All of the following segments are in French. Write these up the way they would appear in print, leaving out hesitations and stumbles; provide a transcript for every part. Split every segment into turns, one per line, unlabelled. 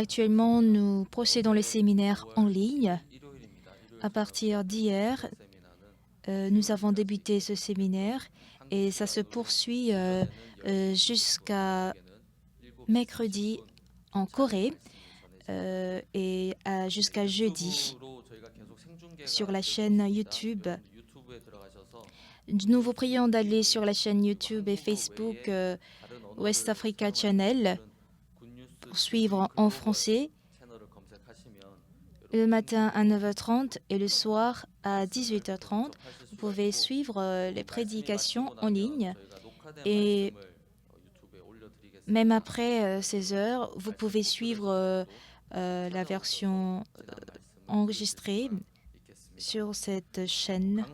Actuellement, nous procédons le séminaire en ligne. À partir d'hier, nous avons débuté ce séminaire et ça se poursuit jusqu'à mercredi en Corée et jusqu'à jeudi sur la chaîne YouTube. Nous vous prions d'aller sur la chaîne YouTube et Facebook West Africa Channel pour suivre en français le matin à 9h30 et le soir à 18h30. Vous pouvez suivre les prédications en ligne et même après 16 heures, vous pouvez suivre la version enregistrée sur cette chaîne.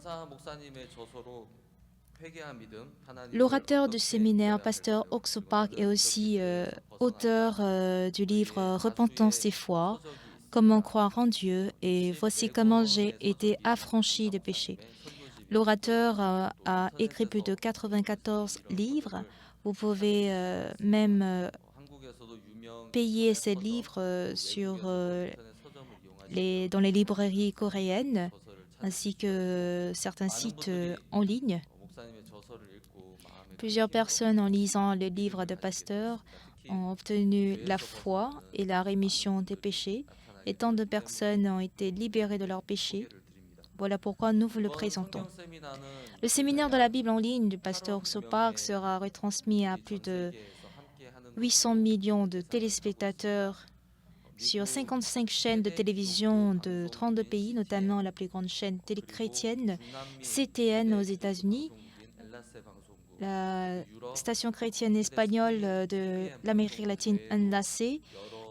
L'orateur du séminaire, pasteur Okso Park, est aussi auteur du livre Repentance et foi, comment croire en Dieu et voici comment j'ai été affranchi de péché. L'orateur a écrit plus de 94 livres. Vous pouvez même payer ces livres dans les librairies coréennes ainsi que certains sites en ligne. Plusieurs personnes, en lisant les livres de pasteurs, ont obtenu la foi et la rémission des péchés, et tant de personnes ont été libérées de leurs péchés. Voilà pourquoi nous vous le présentons. Le séminaire de la Bible en ligne du pasteur Sopak sera retransmis à plus de 800 millions de téléspectateurs sur 55 chaînes de télévision de 32 pays, notamment la plus grande chaîne téléchrétienne CTN aux États-Unis, la station chrétienne espagnole de l'Amérique latine Enlace,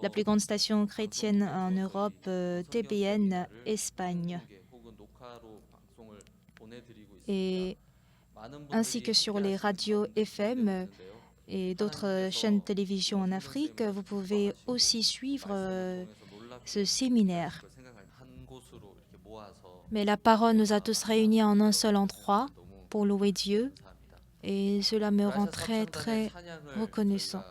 la plus grande station chrétienne en Europe, TBN Espagne, et ainsi que sur les radios FM et d'autres chaînes de télévision en Afrique. Vous pouvez aussi suivre ce séminaire. Mais la parole nous a tous réunis en un seul endroit pour louer Dieu. Et cela me rend très, très reconnaissant.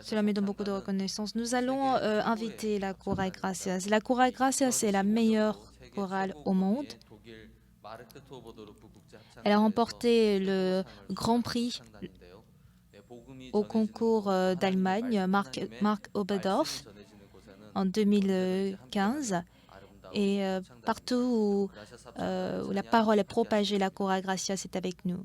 Cela me donne beaucoup de reconnaissance. Nous allons inviter la Chorale Gracias. La Chorale Gracias est la meilleure chorale au monde. Elle a remporté le Grand Prix au concours d'Allemagne, Mark Oberdorf, en 2015. Et partout où la parole est propagée, la Chorale Gracias est avec nous.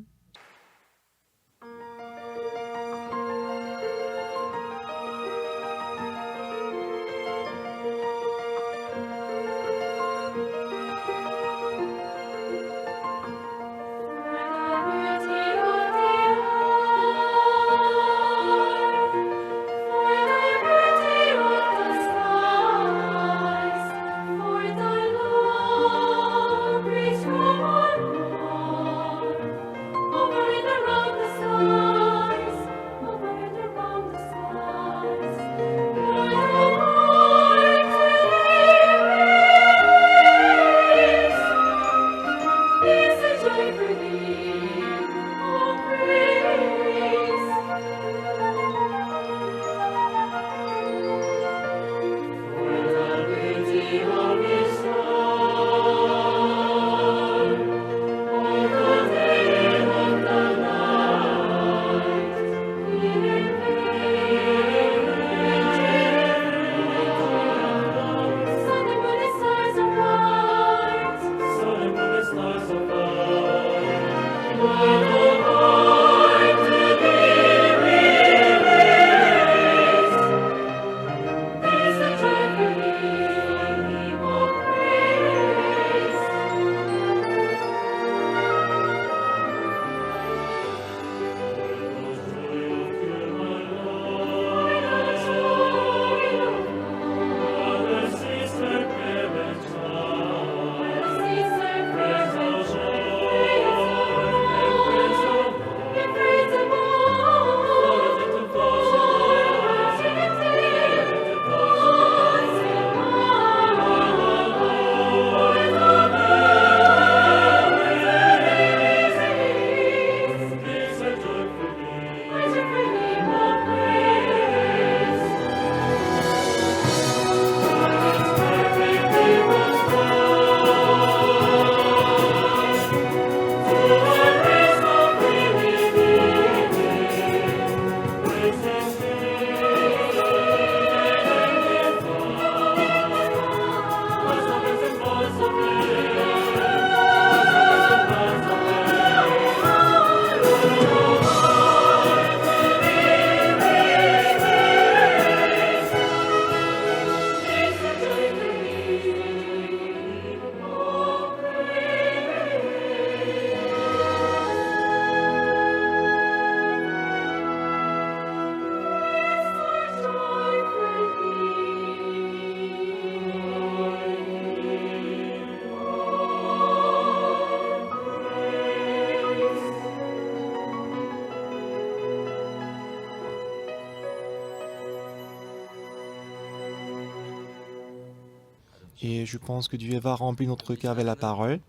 Et je pense que Dieu va remplir notre cœur avec la parole.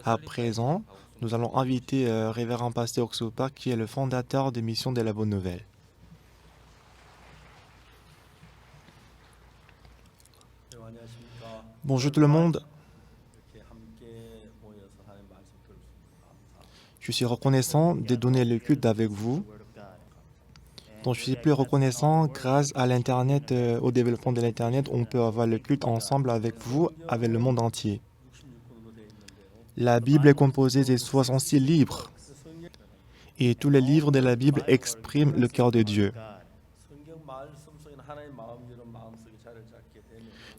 À présent, nous allons inviter Révérend Pasteur Oksopa, qui est le fondateur des missions de la Bonne Nouvelle. Bonjour tout le monde. Je suis reconnaissant de donner le culte avec vous. Donc, je suis plus reconnaissant grâce à l'Internet, au développement de l'Internet, on peut avoir le culte ensemble avec vous, avec le monde entier. La Bible est composée de 66 livres. Et tous les livres de la Bible expriment le cœur de Dieu.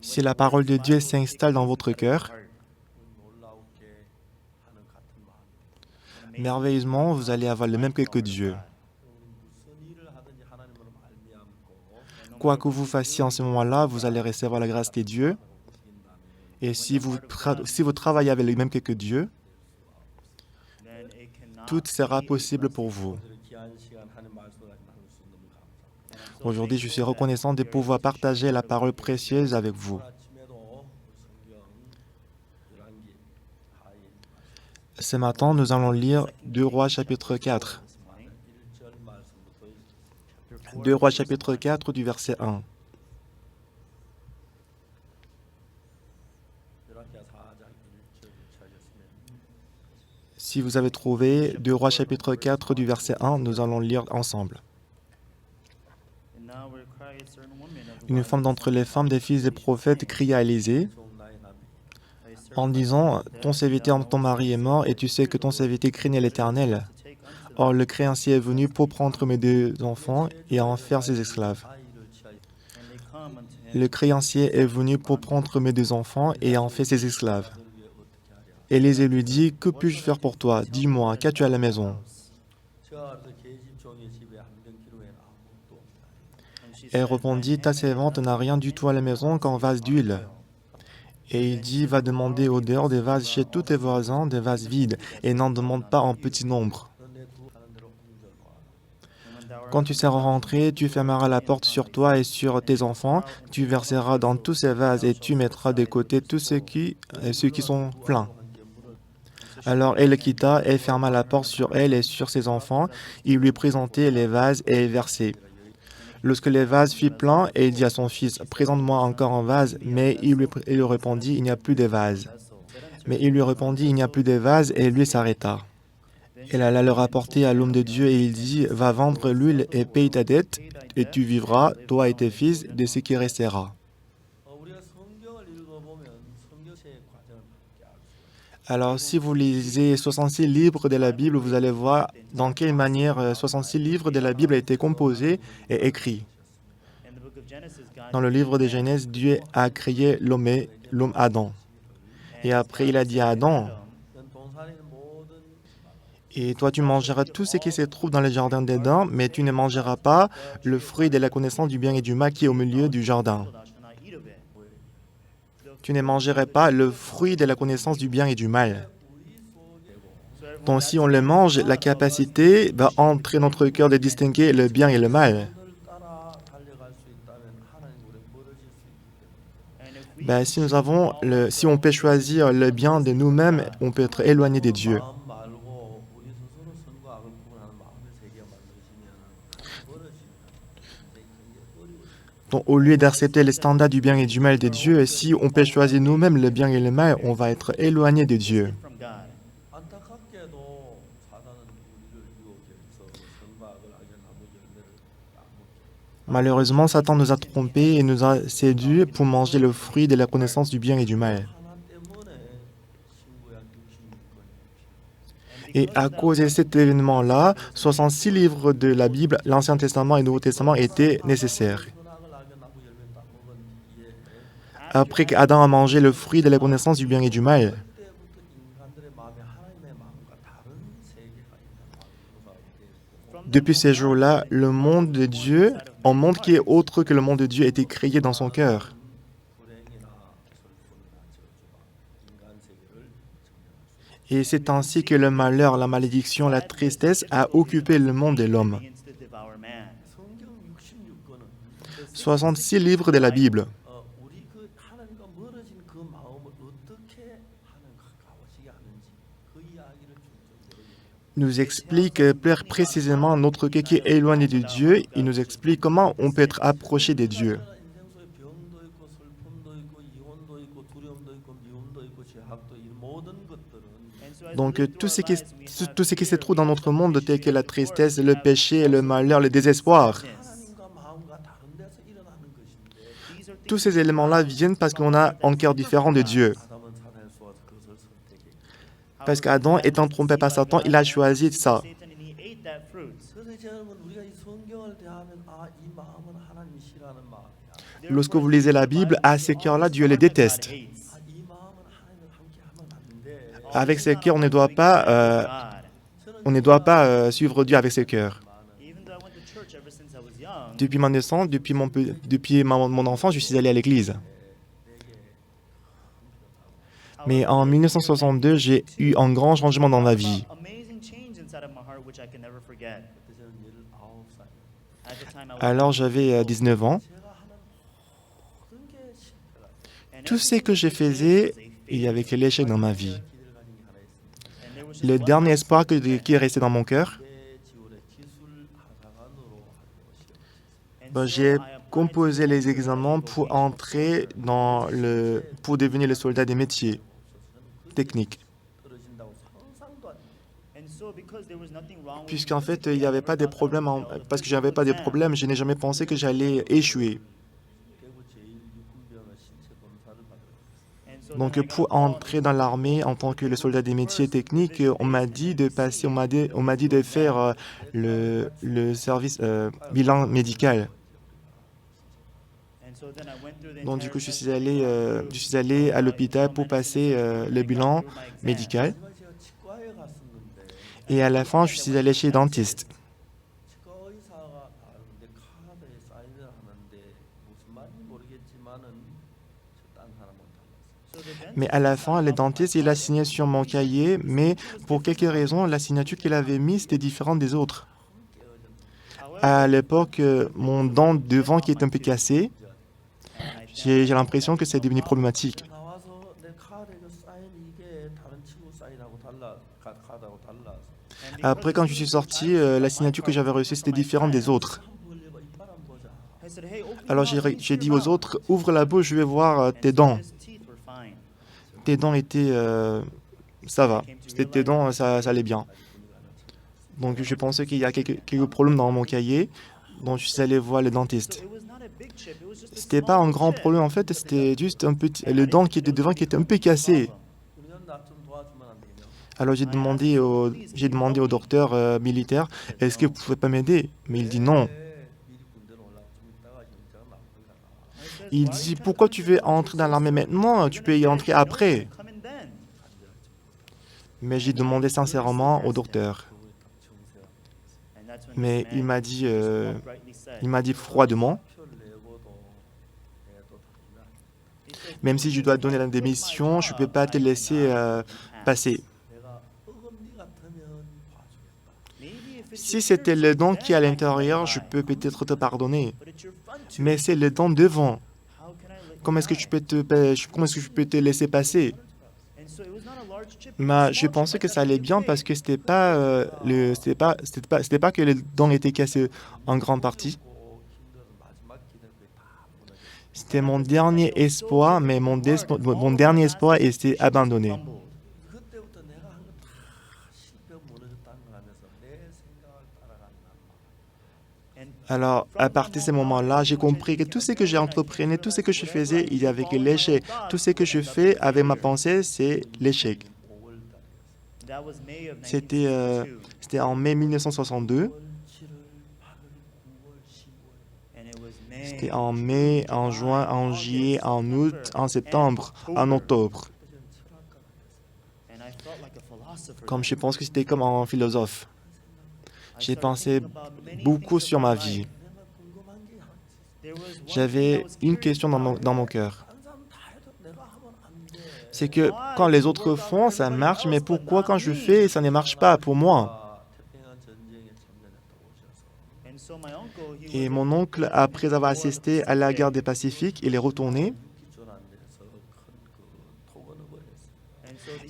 Si la parole de Dieu s'installe dans votre cœur, merveilleusement, vous allez avoir le même cœur que Dieu. Quoi que vous fassiez en ce moment-là, vous allez recevoir la grâce de Dieu. Et si vous travaillez avec le même cœur que Dieu, tout sera possible pour vous. Aujourd'hui, je suis reconnaissant de pouvoir partager la parole précieuse avec vous. Ce matin, nous allons lire 2 Rois chapitre 4. 2 Rois chapitre 4 du verset 1. Si vous avez trouvé 2 Rois chapitre 4 du verset 1, nous allons lire ensemble. Une femme d'entre les femmes des fils des prophètes cria à Élisée en disant « Ton serviteur, ton mari est mort et tu sais que ton serviteur craignait l'Éternel. Or le créancier est venu pour prendre mes 2 enfants et en faire ses esclaves. Le créancier est venu pour prendre mes 2 enfants et en fait ses esclaves. » Élisée lui dit « Que puis-je faire pour toi? Dis-moi, qu'as-tu à la maison ?» Elle répondit « Ta servante n'a rien du tout à la maison qu'un vase d'huile. » Et il dit « Va demander au dehors des vases chez tous tes voisins, des vases vides, et n'en demande pas en petit nombre. Quand tu seras rentré, tu fermeras la porte sur toi et sur tes enfants, tu verseras dans tous ces vases et tu mettras de côté tous ceux qui sont pleins. » Alors elle quitta et ferma la porte sur elle et sur ses enfants. Il lui présentait les vases et versait. Lorsque les vases furent pleins, elle dit à son fils, « Présente-moi encore un vase. » Mais il lui répondit, « Il n'y a plus de vase. » Mais il lui répondit, « Il n'y a plus de vase. » Et lui s'arrêta. Elle alla le rapporter à l'homme de Dieu et il dit, « Va vendre l'huile et paye ta dette, et tu vivras, toi et tes fils, de ce qui restera. » Alors, si vous lisez 66 livres de la Bible, vous allez voir dans quelle manière 66 livres de la Bible ont été composés et écrits. Dans le livre de Genèse, Dieu a créé l'homme Adam. Et après, il a dit à Adam, « Et toi, tu mangeras tout ce qui se trouve dans le jardin d'Éden, mais tu ne mangeras pas le fruit de la connaissance du bien et du mal qui est au milieu du jardin. » Tu ne mangeras pas le fruit de la connaissance du bien et du mal. Donc, si on le mange, la capacité va entrer dans notre cœur de distinguer le bien et le mal. Si on peut choisir le bien de nous-mêmes, on peut être éloigné de Dieu. Donc, au lieu d'accepter les standards du bien et du mal de Dieu, si on peut choisir nous-mêmes le bien et le mal, on va être éloigné de Dieu. Malheureusement, Satan nous a trompés et nous a séduits pour manger le fruit de la connaissance du bien et du mal. Et à cause de cet événement-là, 66 livres de la Bible, l'Ancien Testament et le Nouveau Testament étaient nécessaires. Après qu'Adam a mangé le fruit de la connaissance du bien et du mal, depuis ces jours-là, le monde de Dieu, un monde qui est autre que le monde de Dieu, a été créé dans son cœur. Et c'est ainsi que le malheur, la malédiction, la tristesse a occupé le monde de l'homme. 66 livres de la Bible. nous explique plus précisément notre cœur qui est éloigné de Dieu. Il nous explique comment on peut être approché de Dieu. Donc tout ce qui se trouve dans notre monde, tel que la tristesse, le péché, le malheur, le désespoir, tous ces éléments-là viennent parce qu'on a un cœur différent de Dieu. Parce qu'Adam, étant trompé par Satan, il a choisi ça. Lorsque vous lisez la Bible, à ces cœurs-là, Dieu les déteste. Avec ces cœurs, on ne doit pas suivre Dieu avec ses cœurs. Depuis ma naissance, depuis mon enfance, je suis allé à l'église. Mais en 1962, j'ai eu un grand changement dans ma vie. Alors j'avais 19 ans. Tout ce que je faisais, il y avait que l'échec dans ma vie. Le dernier espoir qui est resté dans mon cœur, j'ai composé les examens pour entrer pour devenir le soldat des métiers techniques. Puisqu'en fait, il n'y avait pas de problème, parce que je n'avais pas de problème, je n'ai jamais pensé que j'allais échouer. Donc, pour entrer dans l'armée en tant que le soldat des métiers techniques, on m'a dit de faire le service bilan médical. Donc, du coup, je suis allé à l'hôpital pour passer le bilan médical. Et à la fin, je suis allé chez le dentiste. Mais à la fin, le dentiste, il a signé sur mon cahier, mais pour quelques raisons, la signature qu'il avait mise était différente des autres. À l'époque, mon dent devant qui est un peu cassé, j'ai l'impression que c'est devenu problématique. Après, quand je suis sorti, la signature que j'avais reçue, c'était différente des autres. Alors j'ai dit aux autres, ouvre la bouche, je vais voir tes dents. Tes dents étaient... ça va. Tes dents, ça allait bien. Donc je pensais qu'il y a quelques problèmes dans mon cahier, donc je suis allé voir le dentiste. C'était pas un grand problème en fait, c'était juste un petit... Le dent qui était devant qui était un peu cassé. Alors j'ai demandé au docteur militaire, est-ce que vous pouvez pas m'aider? Mais il dit non. Il dit, pourquoi tu veux entrer dans l'armée maintenant? Tu peux y entrer après. Mais j'ai demandé sincèrement au docteur. Mais il m'a dit froidement, même si je dois donner la démission, je ne peux pas te laisser passer. Si c'était le dent qui est à l'intérieur, je peux peut-être te pardonner. Mais c'est le dent devant. Comment est-ce que je peux te laisser passer? Mais je pensais que ça allait bien parce que c'était pas que les dents étaient cassées en grande partie. C'était mon dernier espoir, mais mon dernier espoir était abandonné. Alors, à partir de ce moment-là, j'ai compris que tout ce que j'ai entrepris, tout ce que je faisais, il y avait que l'échec. Tout ce que je fais avec ma pensée, c'est l'échec. C'était en mai 1962. C'était en mai, en juin, en juillet, en août, en septembre, en octobre. Comme je pense que c'était comme un philosophe. J'ai pensé beaucoup sur ma vie. J'avais une question dans mon cœur. C'est que quand les autres font, ça marche, mais pourquoi quand je fais, ça ne marche pas pour moi? Et mon oncle, après avoir assisté à la guerre des Pacifiques, il est retourné.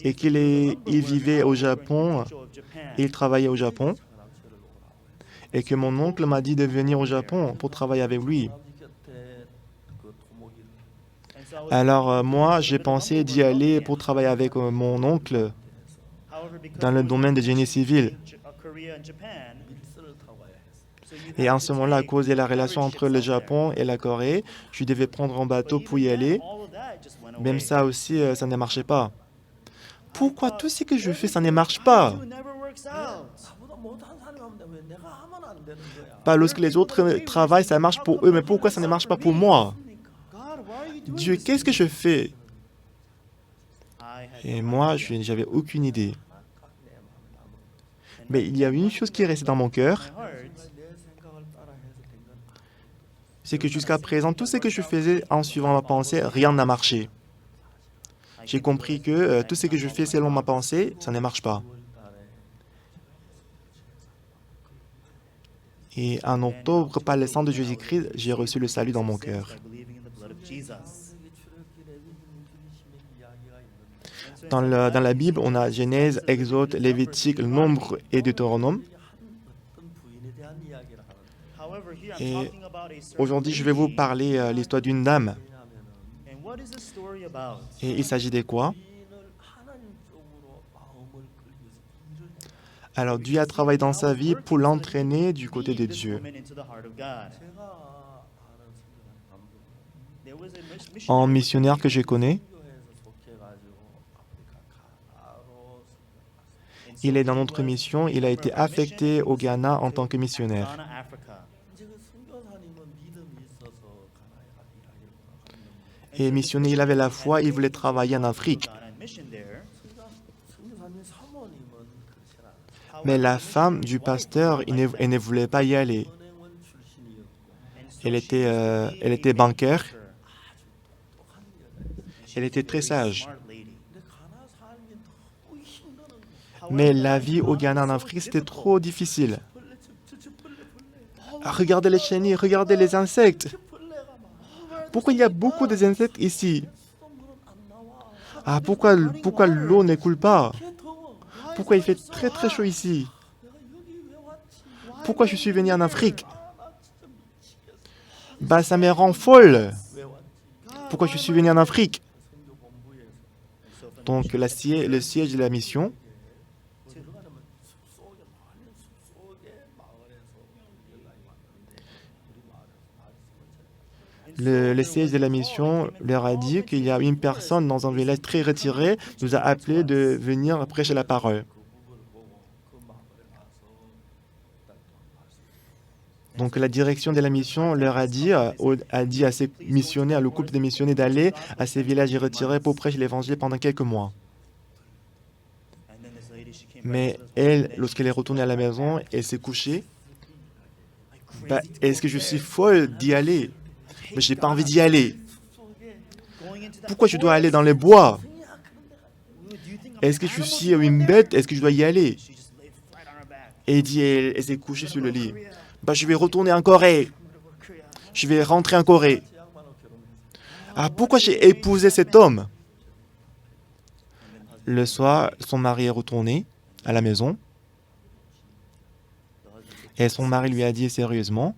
et il vivait au Japon, il travaillait au Japon, et que mon oncle m'a dit de venir au Japon pour travailler avec lui. Alors moi, j'ai pensé d'y aller pour travailler avec mon oncle dans le domaine des génies civils. Et en ce moment-là, à cause de la relation entre le Japon et la Corée, je devais prendre un bateau pour y aller. Même ça aussi, ça ne marchait pas. Pourquoi tout ce que je fais, ça ne marche pas? Pas lorsque les autres travaillent, ça marche pour eux, mais pourquoi ça ne marche pas pour moi? Dieu, qu'est-ce que je fais? Et moi, je n'avais aucune idée. Mais il y a une chose qui est restée dans mon cœur, c'est que jusqu'à présent, tout ce que je faisais en suivant ma pensée, rien n'a marché. J'ai compris que tout ce que je fais selon ma pensée, ça ne marche pas. Et en octobre, par le sang de Jésus-Christ, j'ai reçu le salut dans mon cœur. Dans la Bible, on a Genèse, Exode, Lévitique, Nombre et Deutéronome. Et aujourd'hui, je vais vous parler l'histoire d'une dame. Et il s'agit de quoi? Alors, Dieu a travaillé dans sa vie pour l'entraîner du côté de Dieu. Un missionnaire que je connais, il est dans notre mission, il a été affecté au Ghana en tant que missionnaire. Et missionnaire, il avait la foi, il voulait travailler en Afrique. Mais la femme du pasteur, elle ne voulait pas y aller. Elle était bancaire. Elle était très sage. Mais la vie au Ghana en Afrique, c'était trop difficile. Regardez les chenilles, regardez les insectes. Pourquoi il y a beaucoup d'insectes ici? Pourquoi l'eau ne coule pas? Pourquoi il fait très très chaud ici? Pourquoi je suis venu en Afrique? Ça me rend folle. Pourquoi je suis venu en Afrique? Donc le siège de la mission, le siège de la mission leur a dit qu'il y a une personne dans un village très retiré, nous a appelé de venir prêcher la parole. Donc la direction de la mission leur a dit à ces missionnaires, le couple de missionnaires, d'aller à ces villages retirés pour prêcher l'évangile pendant quelques mois. Mais elle, lorsqu'elle est retournée à la maison, elle s'est couchée. Est-ce que je suis folle d'y aller? Mais je n'ai pas envie d'y aller. Pourquoi je dois aller dans les bois? Est-ce que je suis une bête? Est-ce que je dois y aller? Et elle s'est couchée sur le lit. Je vais retourner en Corée. Je vais rentrer en Corée. Pourquoi j'ai épousé cet homme? Le soir, son mari est retourné à la maison. Et son mari lui a dit sérieusement,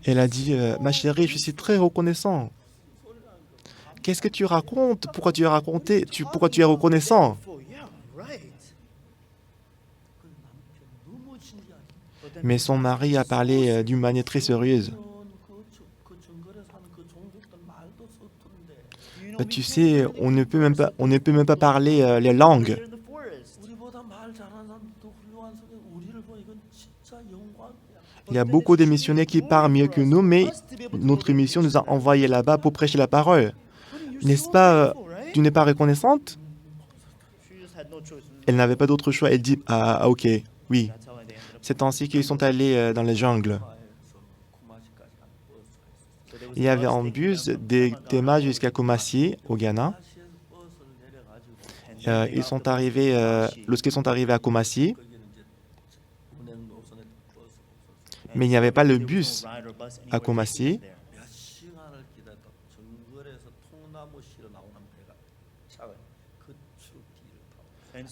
elle a dit, ma chérie, je suis très reconnaissant. Qu'est-ce que tu racontes? Pourquoi tu es reconnaissant? Mais son mari a parlé d'une manière très sérieuse. Tu sais, on ne peut même pas parler les langues. Il y a beaucoup de missionnaires qui parlent mieux que nous, mais notre mission nous a envoyés là-bas pour prêcher la parole. N'est-ce pas, tu n'es pas reconnaissante? Elle n'avait pas d'autre choix. Elle dit, ok, oui. C'est ainsi qu'ils sont allés dans les jungles. Il y avait un bus de Tema jusqu'à Kumasi, au Ghana. Lorsqu'ils sont arrivés à Kumasi, mais il n'y avait pas le bus à Kumasi.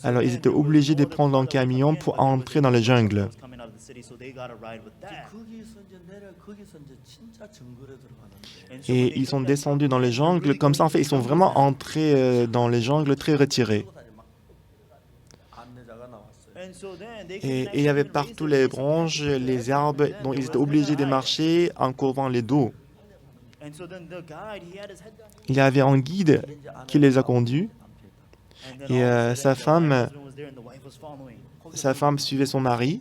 Alors, ils étaient obligés de prendre un camion pour entrer dans la jungle. Et ils sont descendus dans les jungles. Comme ça, en fait, ils sont vraiment entrés dans les jungles très retirés. Et il y avait partout les branches, les arbres, dont ils étaient obligés de marcher en courbant les dos. Il y avait un guide qui les a conduits. Et sa femme suivait son mari,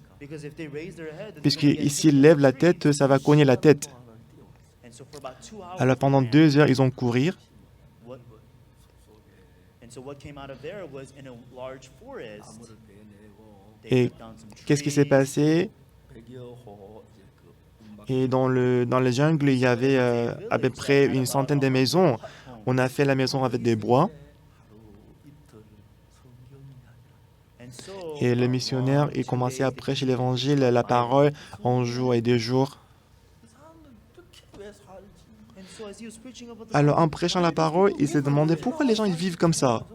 puisque s'il lève la tête, ça va cogner la tête. Alors pendant 2 heures, ils ont couru. Et qu'est-ce qui s'est passé? Et dans les jungles, il y avait à peu près une centaine de maisons. On a fait la maison avec des bois. Et le missionnaire, il commençait à prêcher l'évangile, la parole, un jour et 2 jours. Alors, en prêchant la parole, il s'est demandé pourquoi les gens ils vivent comme ça.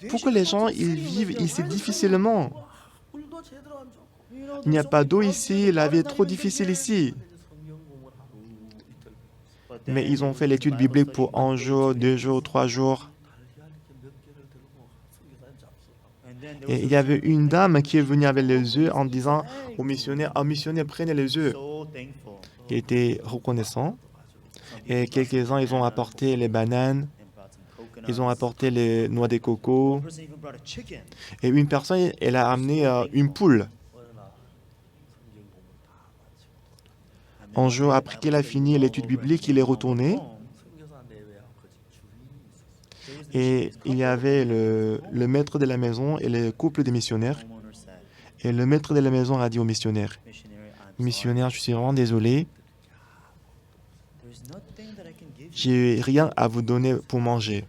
Pourquoi les gens ils vivent ici difficilement. Il n'y a pas d'eau ici, la vie est trop difficile ici. Mais ils ont fait l'étude biblique pour 1 jour, 2 jours, 3 jours. Et il y avait une dame qui est venue avec les œufs en disant au missionnaire, prenez les œufs. Il était reconnaissant. Et quelques-uns, ils ont apporté les bananes, ils ont apporté les noix de coco. Et une personne, elle a amené une poule. Un jour, après qu'il a fini l'étude biblique, il est retourné. Et il y avait le maître de la maison et le couple de missionnaires. Et le maître de la maison a dit au missionnaire, « Missionnaire, je suis vraiment désolé. J'ai rien à vous donner pour manger. »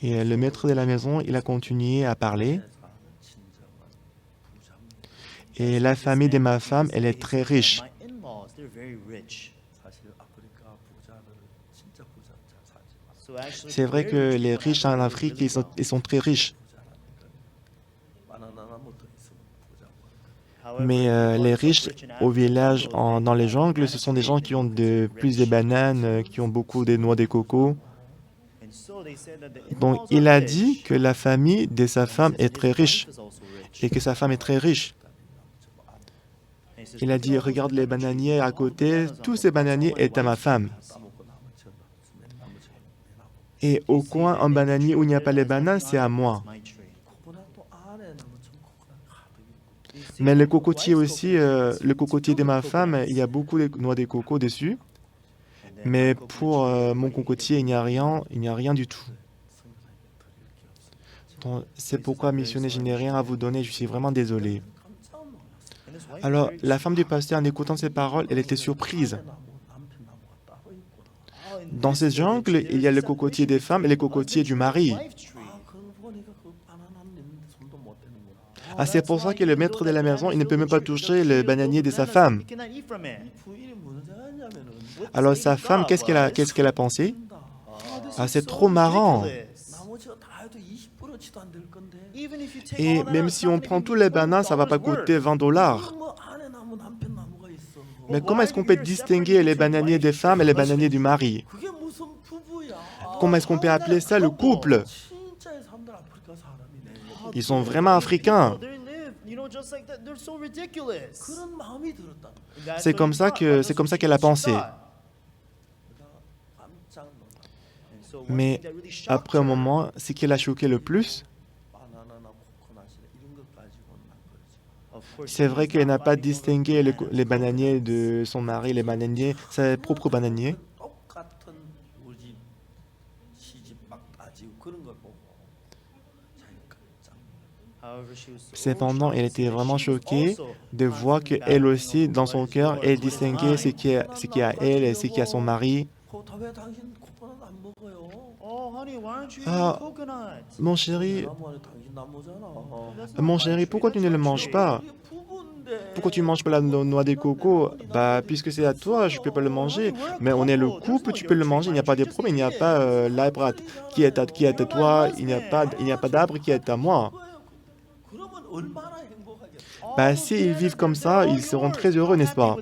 Et le maître de la maison, il a continué à parler. Et la famille de ma femme, elle est très riche. C'est vrai que les riches en Afrique, ils sont très riches. Mais les riches au village, dans les jungles, ce sont des gens qui ont plus de bananes, qui ont beaucoup de noix de coco. Donc, il a dit que la famille de sa femme est très riche et que sa femme est très riche. Il a dit, regarde les bananiers à côté, tous ces bananiers étaient à ma femme. Et au coin, un bananier où il n'y a pas les bananes, c'est à moi. Mais le cocotier aussi, le cocotier de ma femme, il y a beaucoup de noix de coco dessus. Mais pour mon cocotier, il n'y a rien du tout. C'est pourquoi, missionnaire, je n'ai rien à vous donner, je suis vraiment désolé. Alors, la femme du pasteur, en écoutant ces paroles, elle était surprise. Dans ces jungles, il y a le cocotier des femmes et le cocotier du mari. Ah, c'est pour ça que le maître de la maison, il ne peut même pas toucher le bananier de sa femme. Alors sa femme, qu'est-ce qu'elle a pensé? Ah, c'est trop marrant. Et même si on prend tous les bananes, ça ne va pas coûter $20. Mais comment est-ce qu'on peut distinguer les bananiers des femmes et les bananiers du mari? Comment est-ce qu'on peut appeler ça le couple? Ils sont vraiment africains. C'est comme ça qu'elle a pensé. Mais après un moment, ce qui l'a choqué le plus, c'est vrai qu'elle n'a pas distingué les bananiers de son mari, les bananiers, ses propres bananiers. Cependant, elle était vraiment choquée de voir qu'elle aussi, dans son cœur, elle distinguait ce qui est à elle et ce qui est à son mari. Ah, mon chéri, pourquoi tu ne le manges pas? Pourquoi tu ne manges pas la noix de coco? Bah, puisque c'est à toi, je ne peux pas le manger. Mais on est le couple, tu peux le manger, il n'y a pas de problème, il n'y a pas l'arbre qui est à toi, il n'y a pas d'arbre qui est à moi. Bah, s'ils vivent comme ça, ils seront très heureux, n'est-ce pas?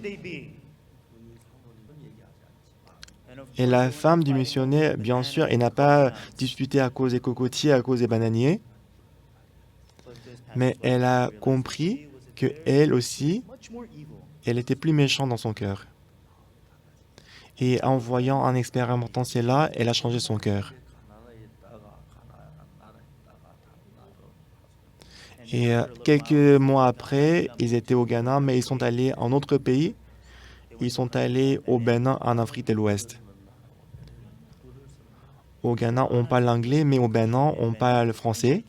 Et la femme du missionnaire, bien sûr, elle n'a pas disputé à cause des cocotiers, à cause des bananiers, mais elle a compris que elle aussi, elle était plus méchante dans son cœur. Et en voyant, en expérimentant cela, elle a changé son cœur. Et quelques mois après, ils étaient au Ghana, mais ils sont allés en autre pays. Ils sont allés au Bénin, en Afrique de l'Ouest. Au Ghana, on parle l'anglais, mais au Bénin, on parle le français.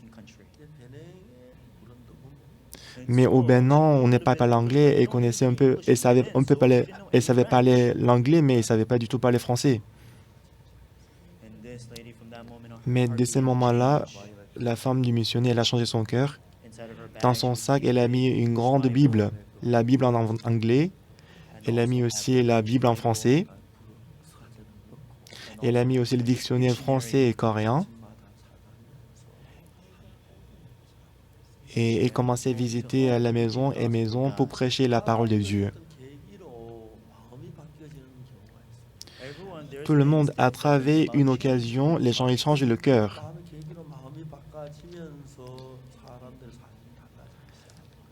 Mais au Bénin, on n'est pas l'anglais et connaissait un peu, et savait un peu parler, et savait parler l'anglais, mais il savait pas du tout parler français. Mais de ce moment-là, la femme du missionnaire, elle a changé son cœur. Dans son sac, elle a mis une grande Bible, la Bible en anglais. Elle a mis aussi la Bible en français. Elle a mis aussi le dictionnaire français et coréen. Et elle commençait à visiter la maison et maison pour prêcher la parole de Dieu. Tout le monde, à travers une occasion, les gens ils changent le cœur.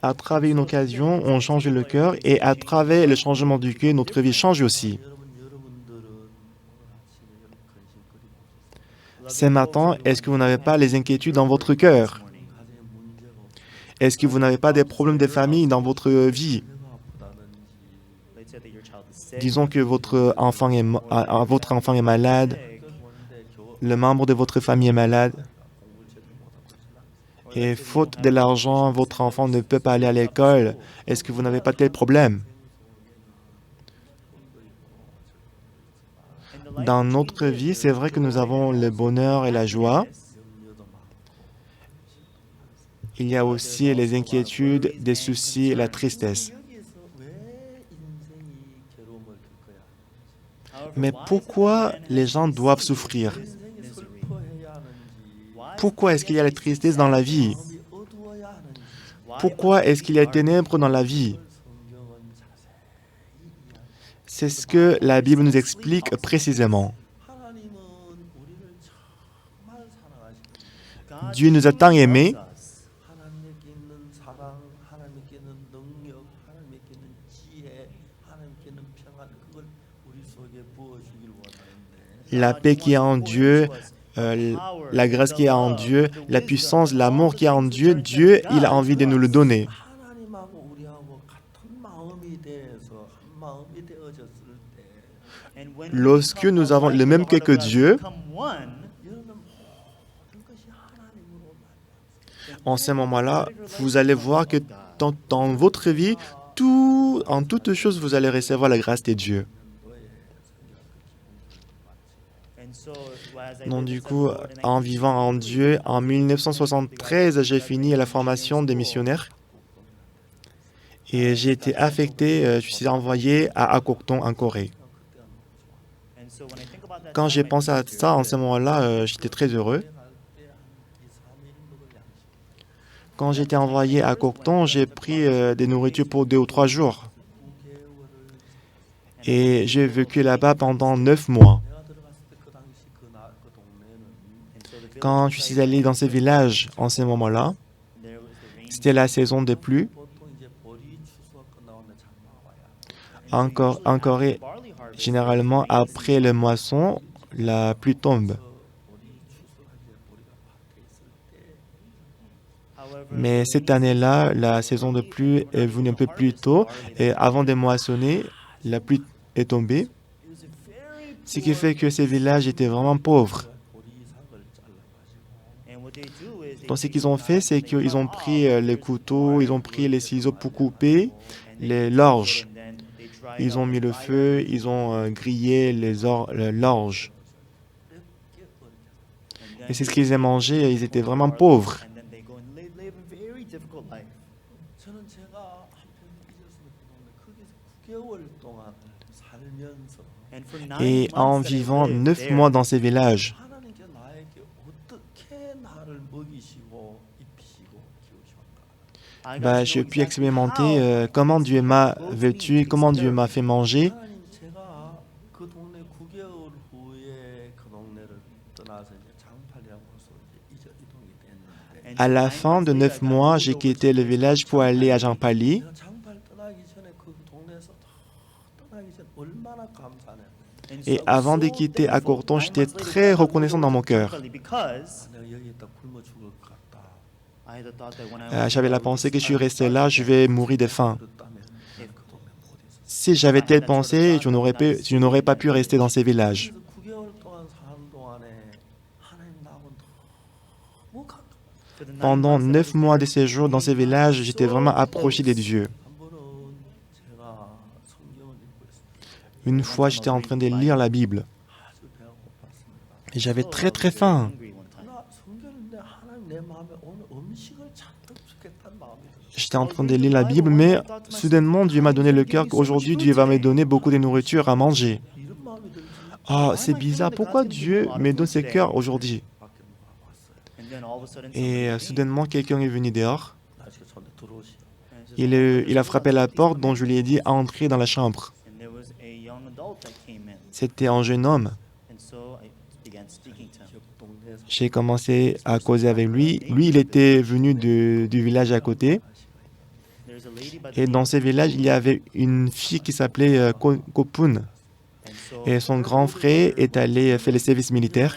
À travers une occasion, on change le cœur et à travers le changement du cœur, notre vie change aussi. Ce matin, est-ce que vous n'avez pas les inquiétudes dans votre cœur? Est-ce que vous n'avez pas des problèmes de famille dans votre vie? Disons que votre enfant est malade, le membre de votre famille est malade, et faute de l'argent, votre enfant ne peut pas aller à l'école. Est-ce que vous n'avez pas tel problème? Dans notre vie, c'est vrai que nous avons le bonheur et la joie. Il y a aussi les inquiétudes, des soucis et la tristesse. Mais pourquoi les gens doivent souffrir? Pourquoi est-ce qu'il y a la tristesse dans la vie? Pourquoi est-ce qu'il y a ténèbres dans la vie? C'est ce que la Bible nous explique précisément. Dieu nous a tant aimés la paix qui est en Dieu, la grâce qui est en Dieu, la puissance, l'amour qui est en Dieu, Dieu, il a envie de nous le donner. Lorsque nous avons le même cœur que Dieu, en ce moment-là, vous allez voir que dans votre vie, en toute chose, vous allez recevoir la grâce de Dieu. Donc du coup, en vivant en Dieu, en 1973, j'ai fini la formation des missionnaires et j'ai été affecté, je suis envoyé à Akokton en Corée. Quand j'ai pensé à ça, en ce moment-là, j'étais très heureux. Quand j'étais envoyé à Akokton, j'ai pris des nourritures pour 2 ou 3 jours. Et j'ai vécu là-bas pendant 9 mois. Quand je suis allé dans ce village en ce moment-là, c'était la saison des pluies. En Corée, généralement, après le moisson, la pluie tombe. Mais cette année-là, la saison de pluie est venue un peu plus tôt et avant de moissonner, la pluie est tombée. Ce qui fait que ces villages étaient vraiment pauvres. Donc ce qu'ils ont fait, c'est qu'ils ont pris les couteaux, ils ont pris les ciseaux pour couper l'orge. Ils ont mis le feu, ils ont grillé l'orge. Et c'est ce qu'ils ont mangé, ils étaient vraiment pauvres. Et en vivant 9 mois dans ces villages, j'ai pu expérimenter comment Dieu m'a vêtu, comment Dieu m'a fait manger. À la fin de 9 mois, j'ai quitté le village pour aller à Jampali. Et avant de quitter Akorton, j'étais très reconnaissant dans mon cœur. J'avais la pensée que je suis resté là, je vais mourir de faim. Si j'avais telle pensée, je n'aurais pas pu rester dans ces villages. Pendant 9 mois de séjour dans ces villages, j'étais vraiment approché des dieux. Une fois, j'étais en train de lire la Bible. Et j'avais très très faim. J'étais en train de lire la Bible, mais soudainement, Dieu m'a donné le cœur qu'aujourd'hui, Dieu va me donner beaucoup de nourriture à manger. Ah, c'est bizarre. Pourquoi Dieu me donne ce cœur aujourd'hui? Et soudainement, quelqu'un est venu dehors. Il a frappé la porte, dont je lui ai dit à entrer dans la chambre. C'était un jeune homme. J'ai commencé à causer avec lui. Lui, il était venu du village à côté. Et dans ce village, il y avait une fille qui s'appelait Kopun. Et son grand frère est allé faire le service militaire.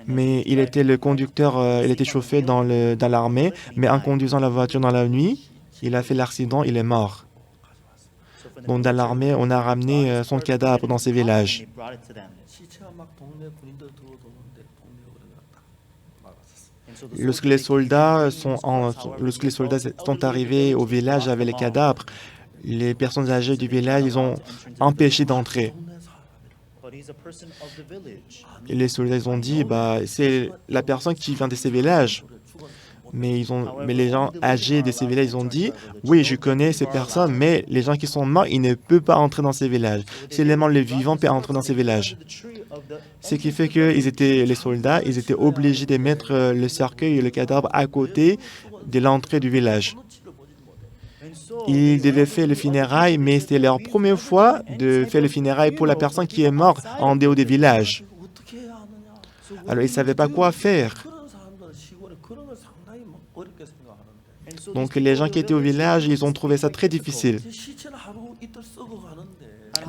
Mais il était le conducteur, il était chauffé dans l'armée, mais en conduisant la voiture dans la nuit, il a fait l'accident, il est mort. Donc dans l'armée, on a ramené son cadavre dans ces villages. Lorsque les soldats sont arrivés au village avec les cadavres, les personnes âgées du village, ils ont empêché d'entrer. Et les soldats ils ont dit, c'est la personne qui vient de ces villages. Mais les gens âgés de ces villages, ils ont dit, oui, je connais ces personnes, mais les gens qui sont morts, ils ne peuvent pas entrer dans ces villages. Seulement les vivants peuvent entrer dans ces villages. Ce qui fait que les soldats, ils étaient obligés de mettre le cercueil et le cadavre à côté de l'entrée du village. Ils devaient faire le funérail, mais c'était leur première fois de faire le funérail pour la personne qui est morte en dehors des villages. Alors, ils ne savaient pas quoi faire. Donc, les gens qui étaient au village, ils ont trouvé ça très difficile.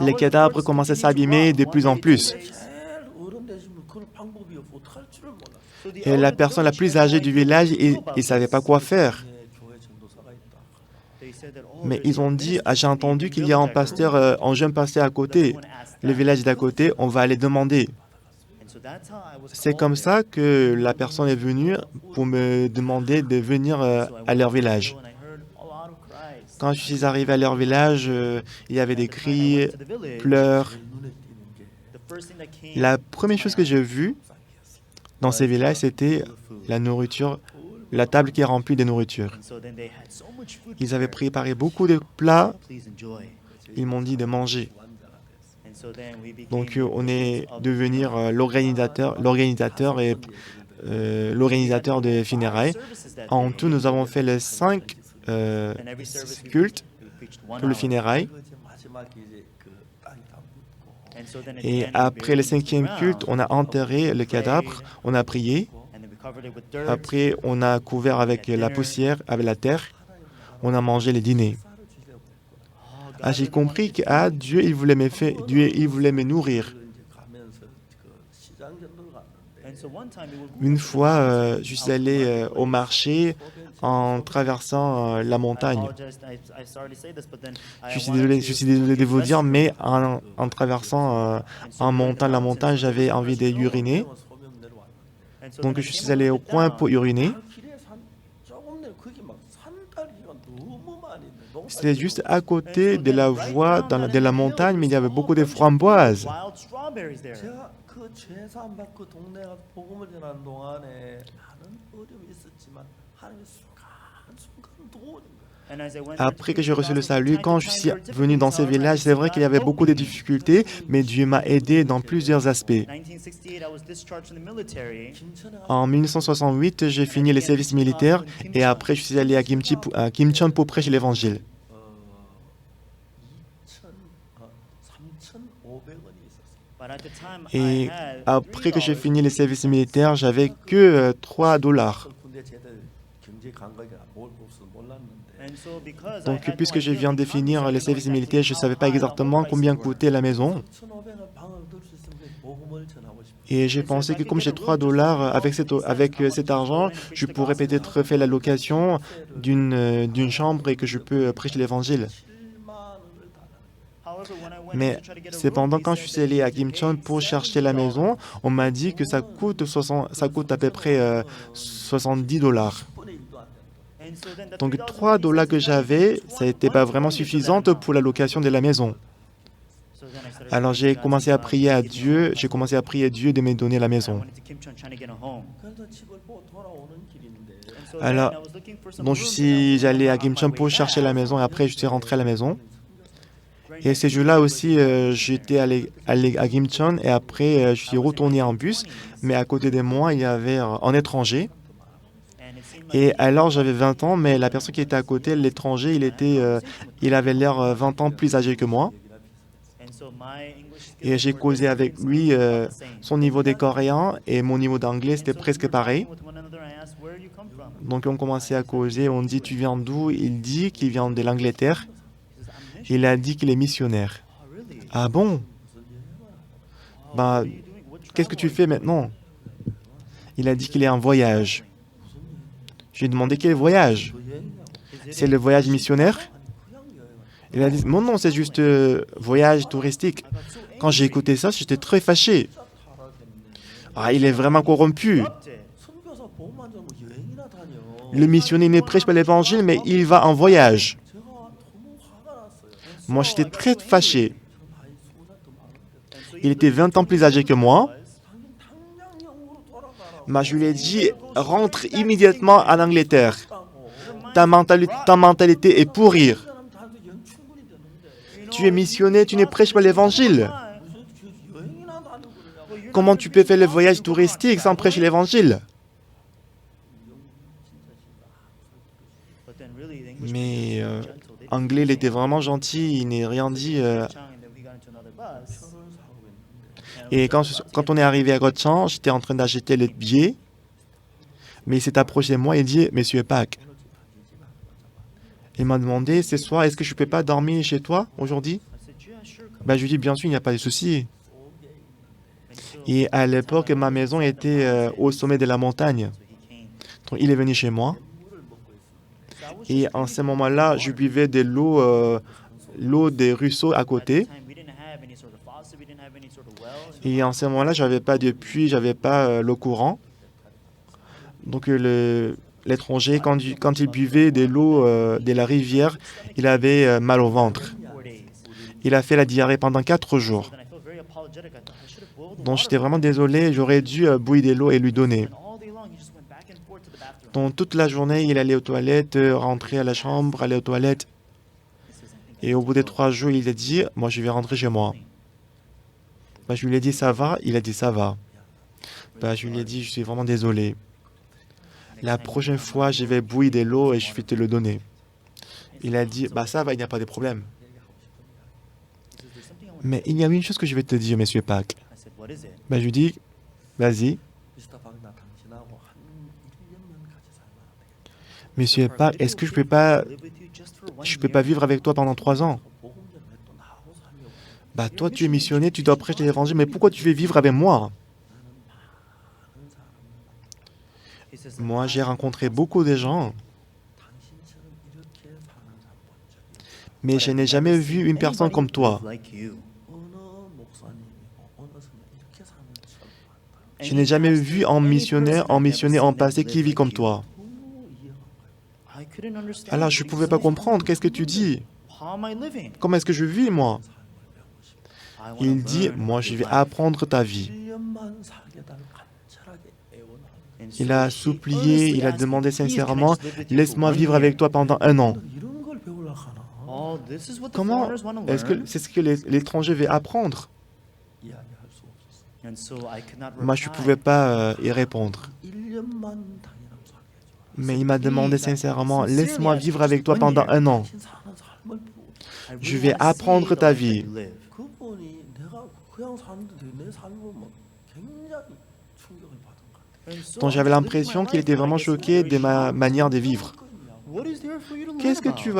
Les cadavres commençaient à s'abîmer de plus en plus. Et la personne la plus âgée du village, ils ne savaient pas quoi faire. Mais ils ont dit, j'ai entendu qu'il y a un jeune pasteur à côté, le village d'à côté, on va aller demander. C'est comme ça que la personne est venue pour me demander de venir à leur village. Quand je suis arrivé à leur village, il y avait des cris, pleurs. La première chose que j'ai vue dans ces villages, c'était la nourriture, la table qui est remplie de nourriture. Ils avaient préparé beaucoup de plats. Ils m'ont dit de manger. Donc, on est devenu l'organisateur des funérailles. En tout, nous avons fait les 5 cultes pour le funérail. Et après le 5e culte, on a enterré le cadavre, on a prié. Après, on a couvert avec la poussière, avec la terre. On a mangé le dîner. J'ai compris que Dieu, il voulait me nourrir. Une fois, je suis allé au marché en traversant la montagne. Je suis désolé de vous dire, mais en traversant la montagne, j'avais envie d'uriner. Donc, je suis allé au coin pour uriner. C'était juste à côté de la voie de la montagne, mais il y avait beaucoup de framboises. Après que j'ai reçu le salut, quand je suis venu dans ces villages, c'est vrai qu'il y avait beaucoup de difficultés, mais Dieu m'a aidé dans plusieurs aspects. En 1968, j'ai fini les services militaires et après, je suis allé à Kimcheon pour prêcher l'évangile. Et après que j'ai fini les services militaires, j'avais que 3 dollars. Donc, puisque je viens de finir les services militaires, je ne savais pas exactement combien coûtait la maison. Et j'ai pensé que comme j'ai 3 dollars, avec cet argent, je pourrais peut-être faire la location d'une chambre et que je peux prêcher l'évangile. Mais cependant, quand je suis allé à Kimcheon pour chercher la maison, on m'a dit que ça coûte à peu près 70 dollars. Donc 3 dollars que j'avais, ça n'était pas vraiment suffisant pour la location de la maison. Alors j'ai commencé à prier à Dieu, de me donner la maison. Alors, donc j'allais à Kimcheon pour chercher la maison et après je suis rentré à la maison. Et ces jours-là aussi, j'étais allé à Kimcheon et après je suis retourné en bus. Mais à côté de moi, il y avait un étranger. Et alors j'avais 20 ans, mais la personne qui était à côté, l'étranger, il avait l'air 20 ans plus âgé que moi. Et j'ai causé avec lui son niveau de coréen et mon niveau d'anglais, c'était presque pareil. Donc on commençait à causer, on dit tu viens d'où? Il dit qu'il vient de l'Angleterre. Il a dit qu'il est missionnaire. Ah bon? Bah, qu'est-ce que tu fais maintenant? Il a dit qu'il est en voyage. J'ai demandé quel voyage? C'est le voyage missionnaire? Il a dit non, non, c'est juste voyage touristique. Quand j'ai écouté ça, j'étais très fâché. Ah, il est vraiment corrompu. Le missionnaire ne prêche pas l'évangile, mais il va en voyage. Moi, j'étais très fâché. Il était 20 ans plus âgé que moi. Mais je lui ai dit, rentre immédiatement en Angleterre. Ta mentalité est pourrie. Tu es missionnaire, tu ne prêches pas l'évangile. Comment tu peux faire le voyage touristique sans prêcher l'évangile? Mais anglais, il était vraiment gentil, il n'a rien dit. Et quand on est arrivé à Gochang, j'étais en train d'acheter le billet, mais il s'est approché de moi et dit, Monsieur Pak, il m'a demandé, ce soir, est-ce que je ne peux pas dormir chez toi aujourd'hui? Ben, je lui ai dit, bien sûr, il n'y a pas de souci. Et à l'époque, ma maison était au sommet de la montagne. Donc, il est venu chez moi. Et en ce moment-là, je buvais de l'eau des ruisseaux à côté. Et en ce moment-là, je n'avais pas de puits, je n'avais pas l'eau courant. Donc l'étranger, quand il buvait de l'eau de la rivière, il avait mal au ventre. Il a fait la diarrhée pendant 4 jours. Donc j'étais vraiment désolé, j'aurais dû bouillir de l'eau et lui donner. Donc toute la journée, il allait aux toilettes, rentrer à la chambre, aller aux toilettes. Et au bout de 3 jours, il a dit, moi je vais rentrer chez moi. Ben, je lui ai dit, ça va? Il a dit, ça va. Ben, je lui ai dit, je suis vraiment désolé. La prochaine fois, je vais bouillir de l'eau et je vais te le donner. Il a dit, bah ça va, il n'y a pas de problème. Mais il y a une chose que je vais te dire, Monsieur Pak. Ben, je lui dis, vas-y. Monsieur Pak, est-ce que je peux pas vivre avec toi pendant 3 ans? Bah toi, tu es missionnaire, tu dois prêcher l'évangile, mais pourquoi tu veux vivre avec moi? Moi, j'ai rencontré beaucoup de gens, mais je n'ai jamais vu une personne comme toi. Je n'ai jamais vu un missionnaire en passé qui vit comme toi. Alors, je ne pouvais pas comprendre. Qu'est-ce que tu dis? Comment est-ce que je vis, moi? Il dit, moi, je vais apprendre ta vie. Il a supplié, il a demandé sincèrement, laisse-moi vivre avec toi pendant 1 an. Comment est-ce que c'est ce que l'étranger veut apprendre? Moi, je ne pouvais pas y répondre. Mais il m'a demandé sincèrement, laisse-moi vivre avec toi pendant 1 an. Je vais apprendre ta vie. Donc j'avais l'impression qu'il était vraiment choqué de ma manière de vivre. Qu'est-ce que tu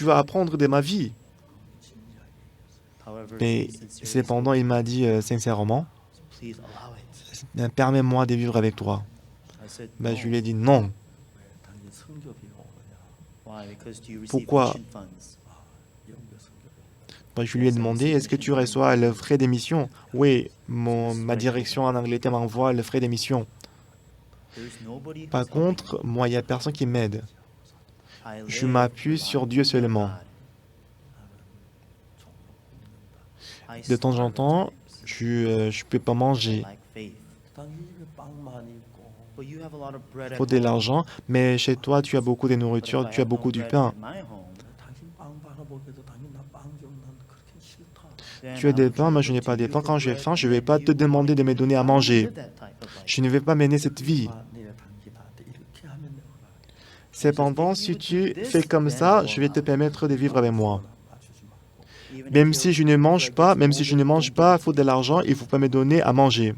vas apprendre de ma vie? Mais cependant, il m'a dit sincèrement, permets-moi de vivre avec toi. Ben, je lui ai dit non. Pourquoi? Ben, je lui ai demandé, est-ce que tu reçois le frais d'émission? Oui, ma direction en Angleterre m'envoie le frais d'émission. Par contre, moi, il n'y a personne qui m'aide. Je m'appuie sur Dieu seulement. De temps en temps, je ne peux pas manger. Il faut de l'argent, mais chez toi, tu as beaucoup de nourriture, tu as beaucoup du pain. Tu as des pains, moi je n'ai pas des pains. Quand j'ai faim, je ne vais pas te demander de me donner à manger. Je ne vais pas mener cette vie. Cependant, si tu fais comme ça, je vais te permettre de vivre avec moi. Même si je ne mange pas, il faut de l'argent, il ne faut pas me donner à manger.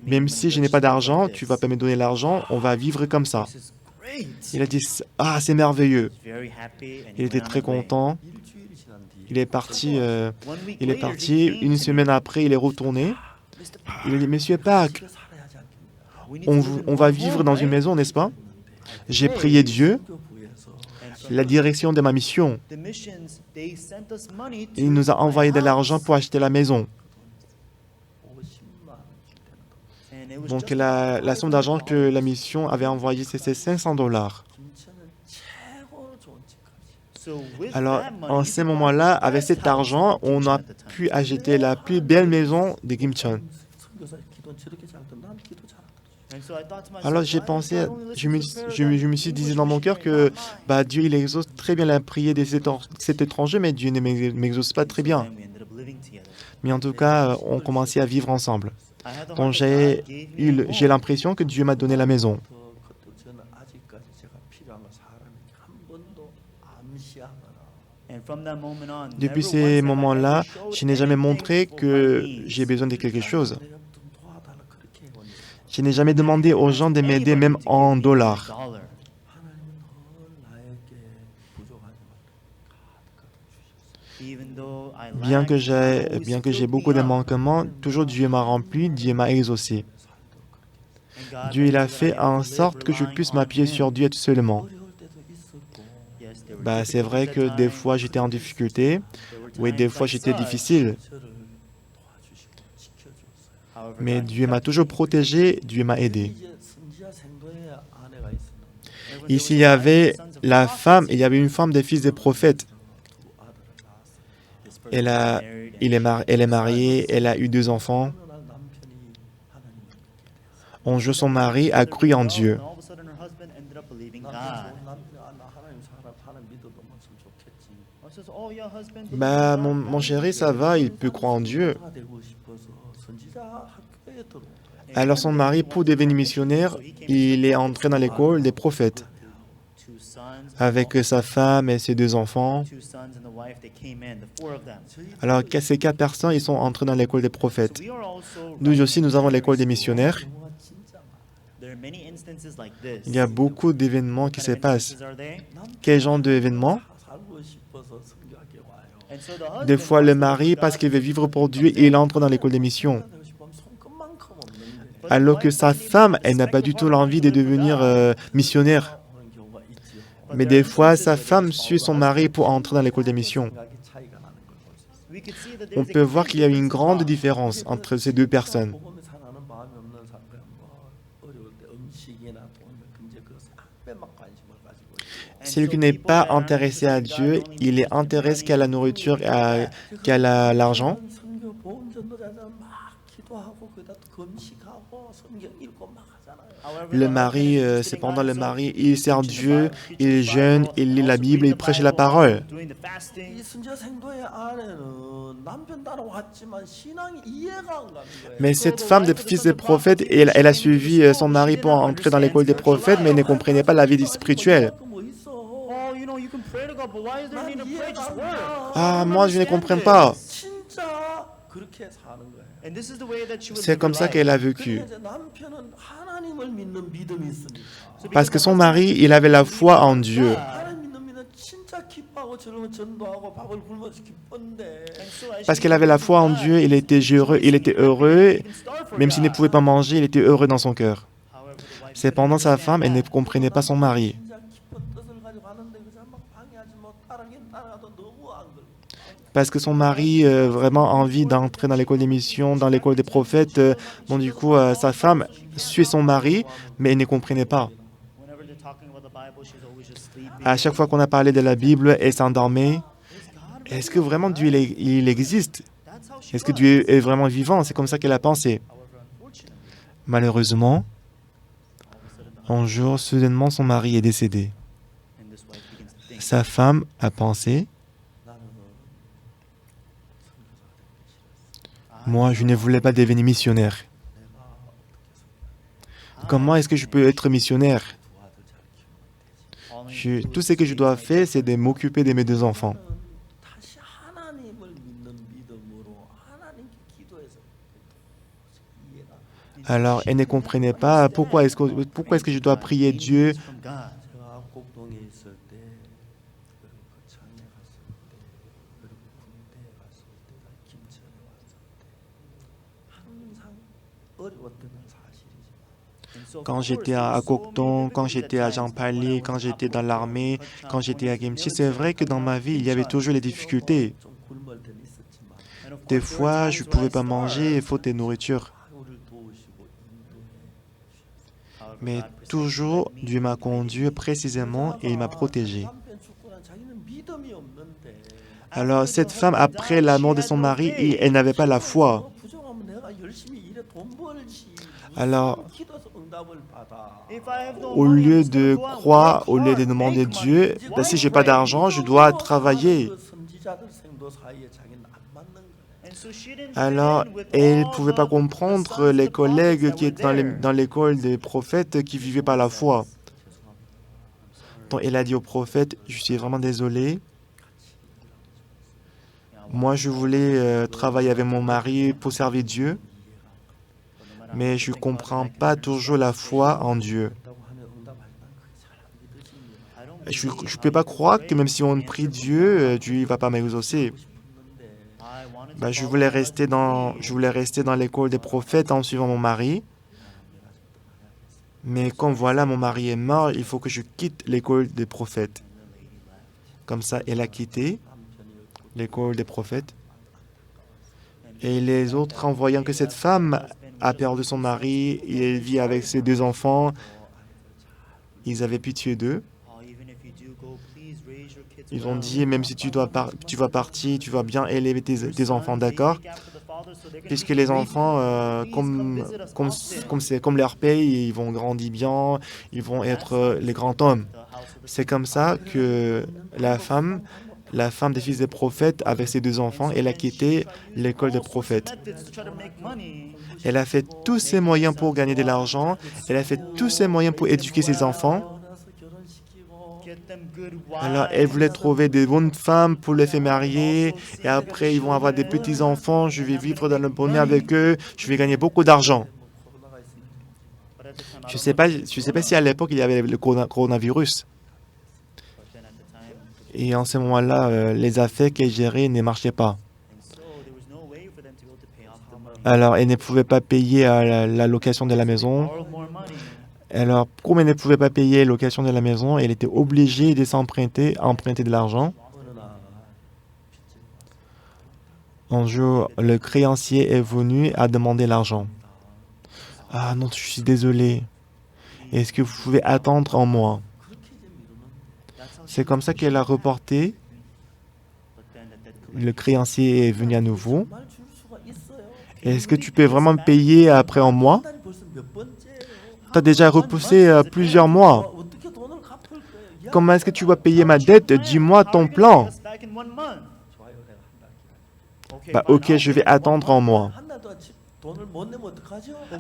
Même si je n'ai pas d'argent, tu ne vas pas me donner l'argent, on va vivre comme ça. Il a dit, ah, c'est merveilleux. Il était très content. Il est parti 1 semaine après, il est retourné. Il a dit, Monsieur Park, on va vivre dans une maison, n'est-ce pas? J'ai prié Dieu, la direction de ma mission. Il nous a envoyé de l'argent pour acheter la maison. Donc la somme d'argent que la mission avait envoyée, c'était $500. Alors, en ce moment-là, avec cet argent, on a pu acheter la plus belle maison de Gimcheon. Alors j'ai pensé, je me suis dit dans mon cœur que Dieu il exauce très bien la prière de cet étranger, mais Dieu ne m'exauce pas très bien. Mais en tout cas, on commençait à vivre ensemble. Donc j'ai l'impression que Dieu m'a donné la maison. Depuis ces moments-là, je n'ai jamais montré que j'ai besoin de quelque chose. Je n'ai jamais demandé aux gens de m'aider, même en dollars. Bien que j'ai beaucoup de manquements, toujours Dieu m'a rempli, Dieu m'a exaucé. Dieu il a fait en sorte que je puisse m'appuyer sur Dieu seulement. C'est vrai que des fois j'étais en difficulté, oui, des fois j'étais difficile. Mais Dieu m'a toujours protégé, Dieu m'a aidé. Ici, il y avait une femme des fils des prophètes. Elle est mariée, elle a eu 2 enfants. Un jour, son mari a cru en Dieu. Mon chéri, ça va, il peut croire en Dieu. Alors son mari, pour devenir missionnaire, il est entré dans l'école des prophètes. Avec sa femme et ses 2 enfants. Alors ces 4 personnes, ils sont entrés dans l'école des prophètes. Nous aussi, nous avons l'école des missionnaires. Il y a beaucoup d'événements qui se passent. Quel genre d'événements? Des fois, le mari, parce qu'il veut vivre pour Dieu, il entre dans l'école des missions. Alors que sa femme, elle n'a pas du tout l'envie de devenir missionnaire. Mais des fois, sa femme suit son mari pour entrer dans l'école des missions. On peut voir qu'il y a une grande différence entre ces 2 personnes. Celui qui n'est pas intéressé à Dieu, il est intéressé qu'à la nourriture et qu'à l'argent. Le mari, cependant, le mari, il sert Dieu, il jeûne, il lit la Bible, il prêche la parole. Mais cette femme des fils des prophètes, elle a suivi son mari pour entrer dans l'école des prophètes, mais elle ne comprenait pas la vie spirituelle. Ah, moi, je ne comprends pas. C'est comme ça qu'elle a vécu. Parce que son mari, il avait la foi en Dieu. Parce qu'elle avait la foi en Dieu, il était heureux, même s'il ne pouvait pas manger, il était heureux dans son cœur. Cependant, sa femme, elle ne comprenait pas son mari. Parce que son mari vraiment envie d'entrer dans l'école des missions, dans l'école des prophètes. Bon, du coup, sa femme suit son mari, mais elle ne comprenait pas. À chaque fois qu'on a parlé de la Bible, elle s'endormait. Est-ce que vraiment Dieu, il existe? Est-ce que Dieu est vraiment vivant? C'est comme ça qu'elle a pensé. Malheureusement, un jour, soudainement, son mari est décédé. Sa femme a pensé, moi, je ne voulais pas devenir missionnaire. Comment est-ce que je peux être missionnaire? Tout ce que je dois faire, c'est de m'occuper de mes deux enfants. Alors, elle ne comprenait pas pourquoi est-ce que je dois prier Dieu. Quand j'étais à Cocteau, quand j'étais à Jean-Pali, quand j'étais dans l'armée, quand j'étais à Kimchi, c'est vrai que dans ma vie, il y avait toujours les difficultés. Des fois, je ne pouvais pas manger, faute de nourriture. Mais toujours, Dieu m'a conduit précisément et il m'a protégé. Alors, cette femme, après la mort de son mari, elle n'avait pas la foi. Alors, au lieu de croire, au lieu de demander Dieu, si je n'ai pas d'argent, je dois travailler. Alors, elle ne pouvait pas comprendre les collègues qui étaient dans l'école des prophètes qui vivaient par la foi. Donc, elle a dit au prophète, je suis vraiment désolé. Moi, je voulais travailler avec mon mari pour servir Dieu, mais je ne comprends pas toujours la foi en Dieu. Je ne peux pas croire que même si on prie Dieu, Dieu ne va pas m'exaucer. Je voulais rester dans l'école des prophètes en suivant mon mari. Mais comme voilà, mon mari est mort, il faut que je quitte l'école des prophètes. Comme ça, elle a quitté l'école des prophètes. Et les autres, en voyant que cette femme a perdu son mari, et elle vit avec ses deux enfants, ils avaient pitié d'eux. Ils ont dit, même si tu vas partir, tu vas bien élever tes enfants, d'accord? Puisque les enfants, comme leur pays, ils vont grandir bien, ils vont être les grands hommes. C'est comme ça que la femme des fils des prophètes, avec ses deux enfants, elle a quitté l'école des prophètes. Elle a fait tous ses moyens pour gagner de l'argent, elle a fait tous ses moyens pour éduquer ses enfants. Alors, elle voulait trouver des bonnes femmes pour les faire marier, et après, ils vont avoir des petits-enfants, je vais vivre dans le bonheur avec eux, je vais gagner beaucoup d'argent. Je ne sais pas si à l'époque, il y avait le coronavirus. Et en ce moment-là, les affaires qu'elle gérait ne marchaient pas. Alors, elle ne pouvait pas payer la location de la maison. Alors, comme elle ne pouvait pas payer la location de la maison, elle était obligée de emprunter de l'argent. Un jour, le créancier est venu à demander l'argent. Ah non, je suis désolé. Est-ce que vous pouvez attendre un mois? C'est comme ça qu'elle a reporté. Le créancier est venu à nouveau. Est-ce que tu peux vraiment me payer après un mois? Tu as déjà repoussé plusieurs mois. Comment est-ce que tu vas payer ma dette? Dis-moi ton plan. Bah ok, je vais attendre un mois.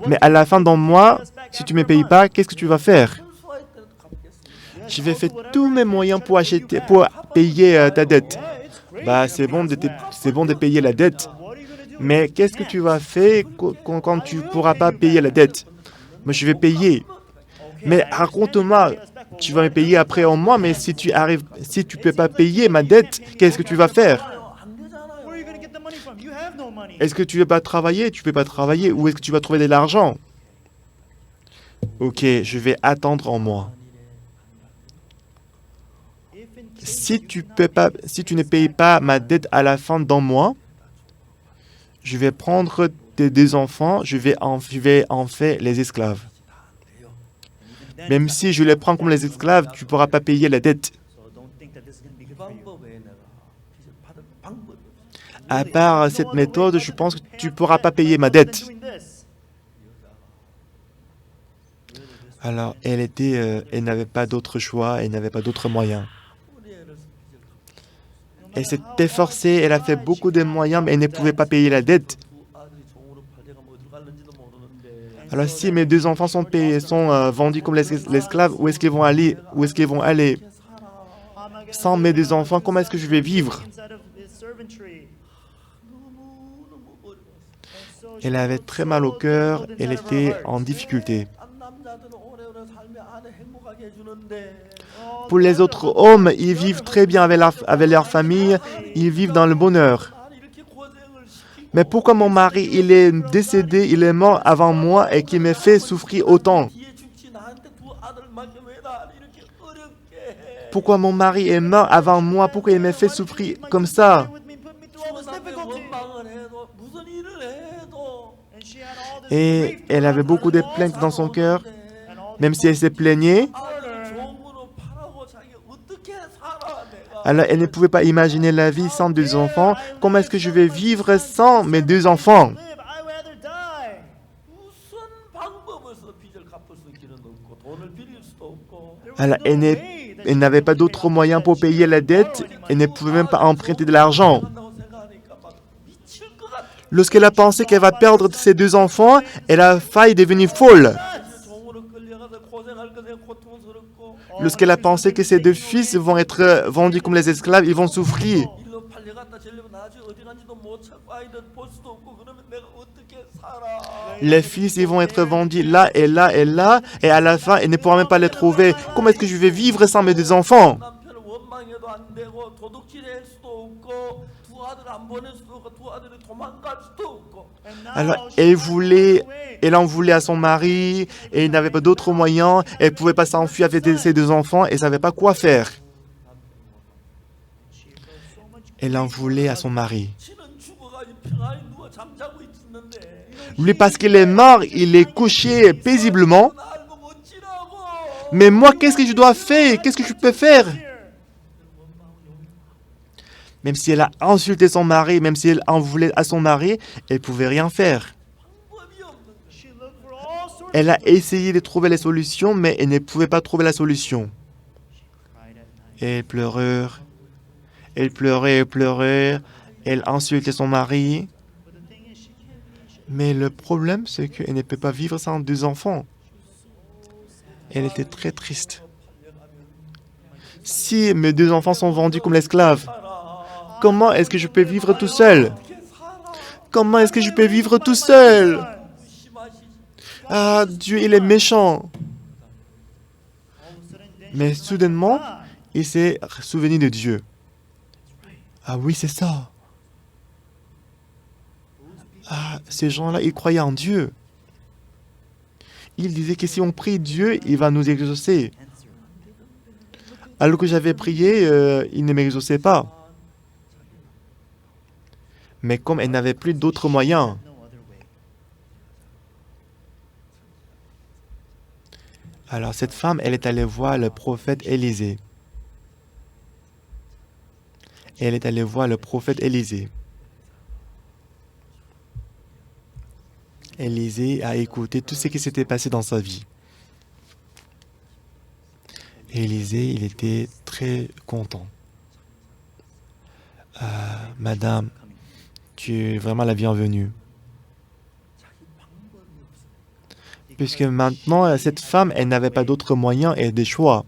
Mais à la fin d'un mois, si tu ne me payes pas, qu'est-ce que tu vas faire? Je vais faire tous mes moyens pour payer ta dette. Bah c'est bon de payer la dette. Mais qu'est-ce que tu vas faire quand tu ne pourras pas payer la dette? Moi, je vais payer. Mais raconte-moi, tu vas me payer après un mois, mais si tu ne peux pas payer ma dette, qu'est-ce que tu vas faire? Est-ce que tu ne veux pas travailler? Tu ne peux pas travailler. Où est-ce que tu vas trouver de l'argent? Ok, je vais attendre un mois. Si tu ne payes pas ma dette à la fin d'un mois, je vais prendre tes deux enfants, je vais en faire les esclaves. Même si je les prends comme les esclaves, tu ne pourras pas payer la dette. À part cette méthode, je pense que tu ne pourras pas payer ma dette. Alors, elle n'avait pas d'autre choix, elle n'avait pas d'autre moyen. Elle s'est efforcée, elle a fait beaucoup de moyens, mais elle ne pouvait pas payer la dette. Alors, si mes deux enfants sont vendus comme les esclaves, où est-ce qu'ils vont aller? Où est-ce qu'ils vont aller? Sans mes deux enfants, comment est-ce que je vais vivre? Elle avait très mal au cœur, elle était en difficulté. Pour les autres hommes, ils vivent très bien avec leur famille, ils vivent dans le bonheur. Mais pourquoi mon mari, il est décédé, il est mort avant moi et qu'il me fait souffrir autant? Pourquoi mon mari est mort avant moi? Pourquoi il me fait souffrir comme ça? Et elle avait beaucoup de plaintes dans son cœur, même si elle se plaignait. Alors, elle ne pouvait pas imaginer la vie sans deux enfants. Comment est-ce que je vais vivre sans mes deux enfants? Alors, elle n'avait pas d'autre moyen pour payer la dette. Elle ne pouvait même pas emprunter de l'argent. Lorsqu'elle a pensé qu'elle va perdre ses deux enfants, elle a failli devenir folle. Lorsqu'elle a pensé que ses deux fils vont être vendus comme les esclaves, ils vont souffrir. Les fils, ils vont être vendus là et là et là, et à la fin, elle ne pourra même pas les trouver. Comment est-ce que je vais vivre sans mes deux enfants? Alors, elle en voulait à son mari, et il n'avait pas d'autre moyen, elle ne pouvait pas s'enfuir avec ses deux enfants, et ne savait pas quoi faire. Elle en voulait à son mari. Lui, parce qu'il est mort, il est couché paisiblement. Mais moi, qu'est-ce que je dois faire? Qu'est-ce que je peux faire? Même si elle a insulté son mari, même si elle en voulait à son mari, elle ne pouvait rien faire. Elle a essayé de trouver les solutions, mais elle ne pouvait pas trouver la solution. Elle pleurait, elle pleurait, elle pleurait, elle insultait son mari. Mais le problème, c'est qu'elle ne peut pas vivre sans deux enfants. Elle était très triste. Si mes deux enfants sont vendus comme l'esclave, comment est-ce que je peux vivre tout seul? Comment est-ce que je peux vivre tout seul? Ah, Dieu, il est méchant. Mais soudainement, il s'est souvenu de Dieu. Ah oui, c'est ça. Ah, ces gens-là, ils croyaient en Dieu. Ils disaient que si on prie Dieu, il va nous exaucer. Alors que j'avais prié, il ne m'exauçait pas. Mais comme elle n'avait plus d'autres moyens, alors cette femme, elle est allée voir le prophète Élisée. Elle est allée voir le prophète Élisée. Élisée a écouté tout ce qui s'était passé dans sa vie. Élisée, il était très content. Madame, tu es vraiment la bienvenue. Puisque maintenant, cette femme, elle n'avait pas d'autre moyen et des choix.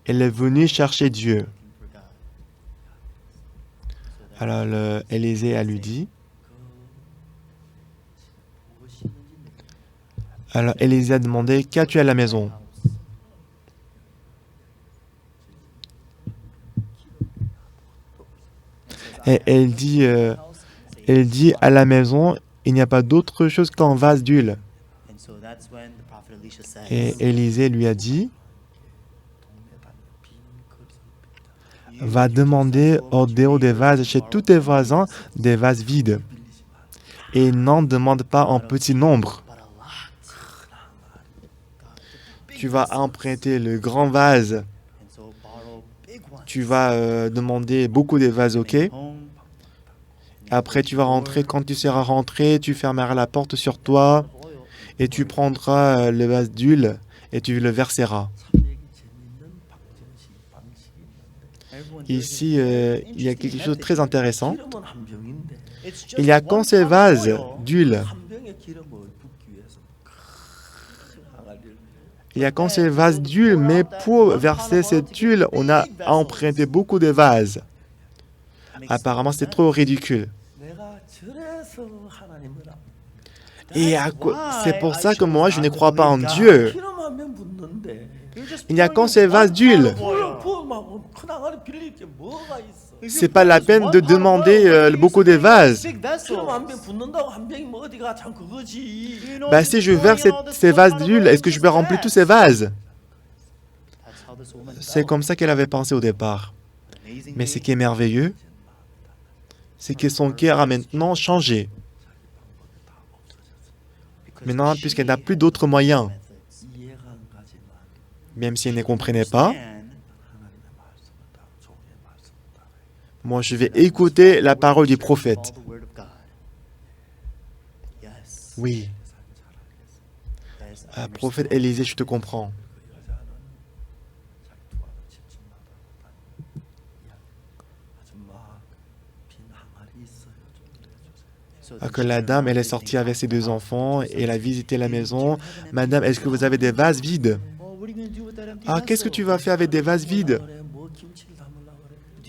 Elle est venue chercher Dieu. Alors, Élisée a lui dit. Alors, Élisée a demandé, qu'as-tu à la maison? Et elle dit, à la maison, il n'y a pas d'autre chose qu'un vase d'huile. Et Élisée lui a dit, va demander au dehors des vases chez tous tes voisins des vases vides. Et n'en demande pas en petit nombre. Tu vas emprunter le grand vase. Tu vas demander beaucoup de vases, ok? Après, tu vas rentrer. Quand tu seras rentré, tu fermeras la porte sur toi et tu prendras le vase d'huile et tu le verseras. Ici, il y a quelque chose de très intéressant. Il y a qu'un seul vase d'huile. Il y a qu'un seul vase d'huile, mais pour verser cette huile, on a emprunté beaucoup de vases. Apparemment, c'est trop ridicule. Et c'est pour ça que moi, je ne crois pas en Dieu. Il n'y a qu'un seul vase d'huile. C'est pas la peine de demander beaucoup de vases. Si je verse ces vases d'huile, est-ce que je vais remplir tous ces vases? C'est comme ça qu'elle avait pensé au départ. Mais ce qui est merveilleux, c'est que son cœur a maintenant changé. Maintenant, puisqu'elle n'a plus d'autres moyens, même si elle ne comprenait pas, moi je vais écouter la parole du prophète. Oui. Prophète Élisée, je te comprends. Que la dame, elle est sortie avec ses 2 enfants et elle a visité la maison. Madame, est-ce que vous avez des vases vides? Qu'est-ce que tu vas faire avec des vases vides?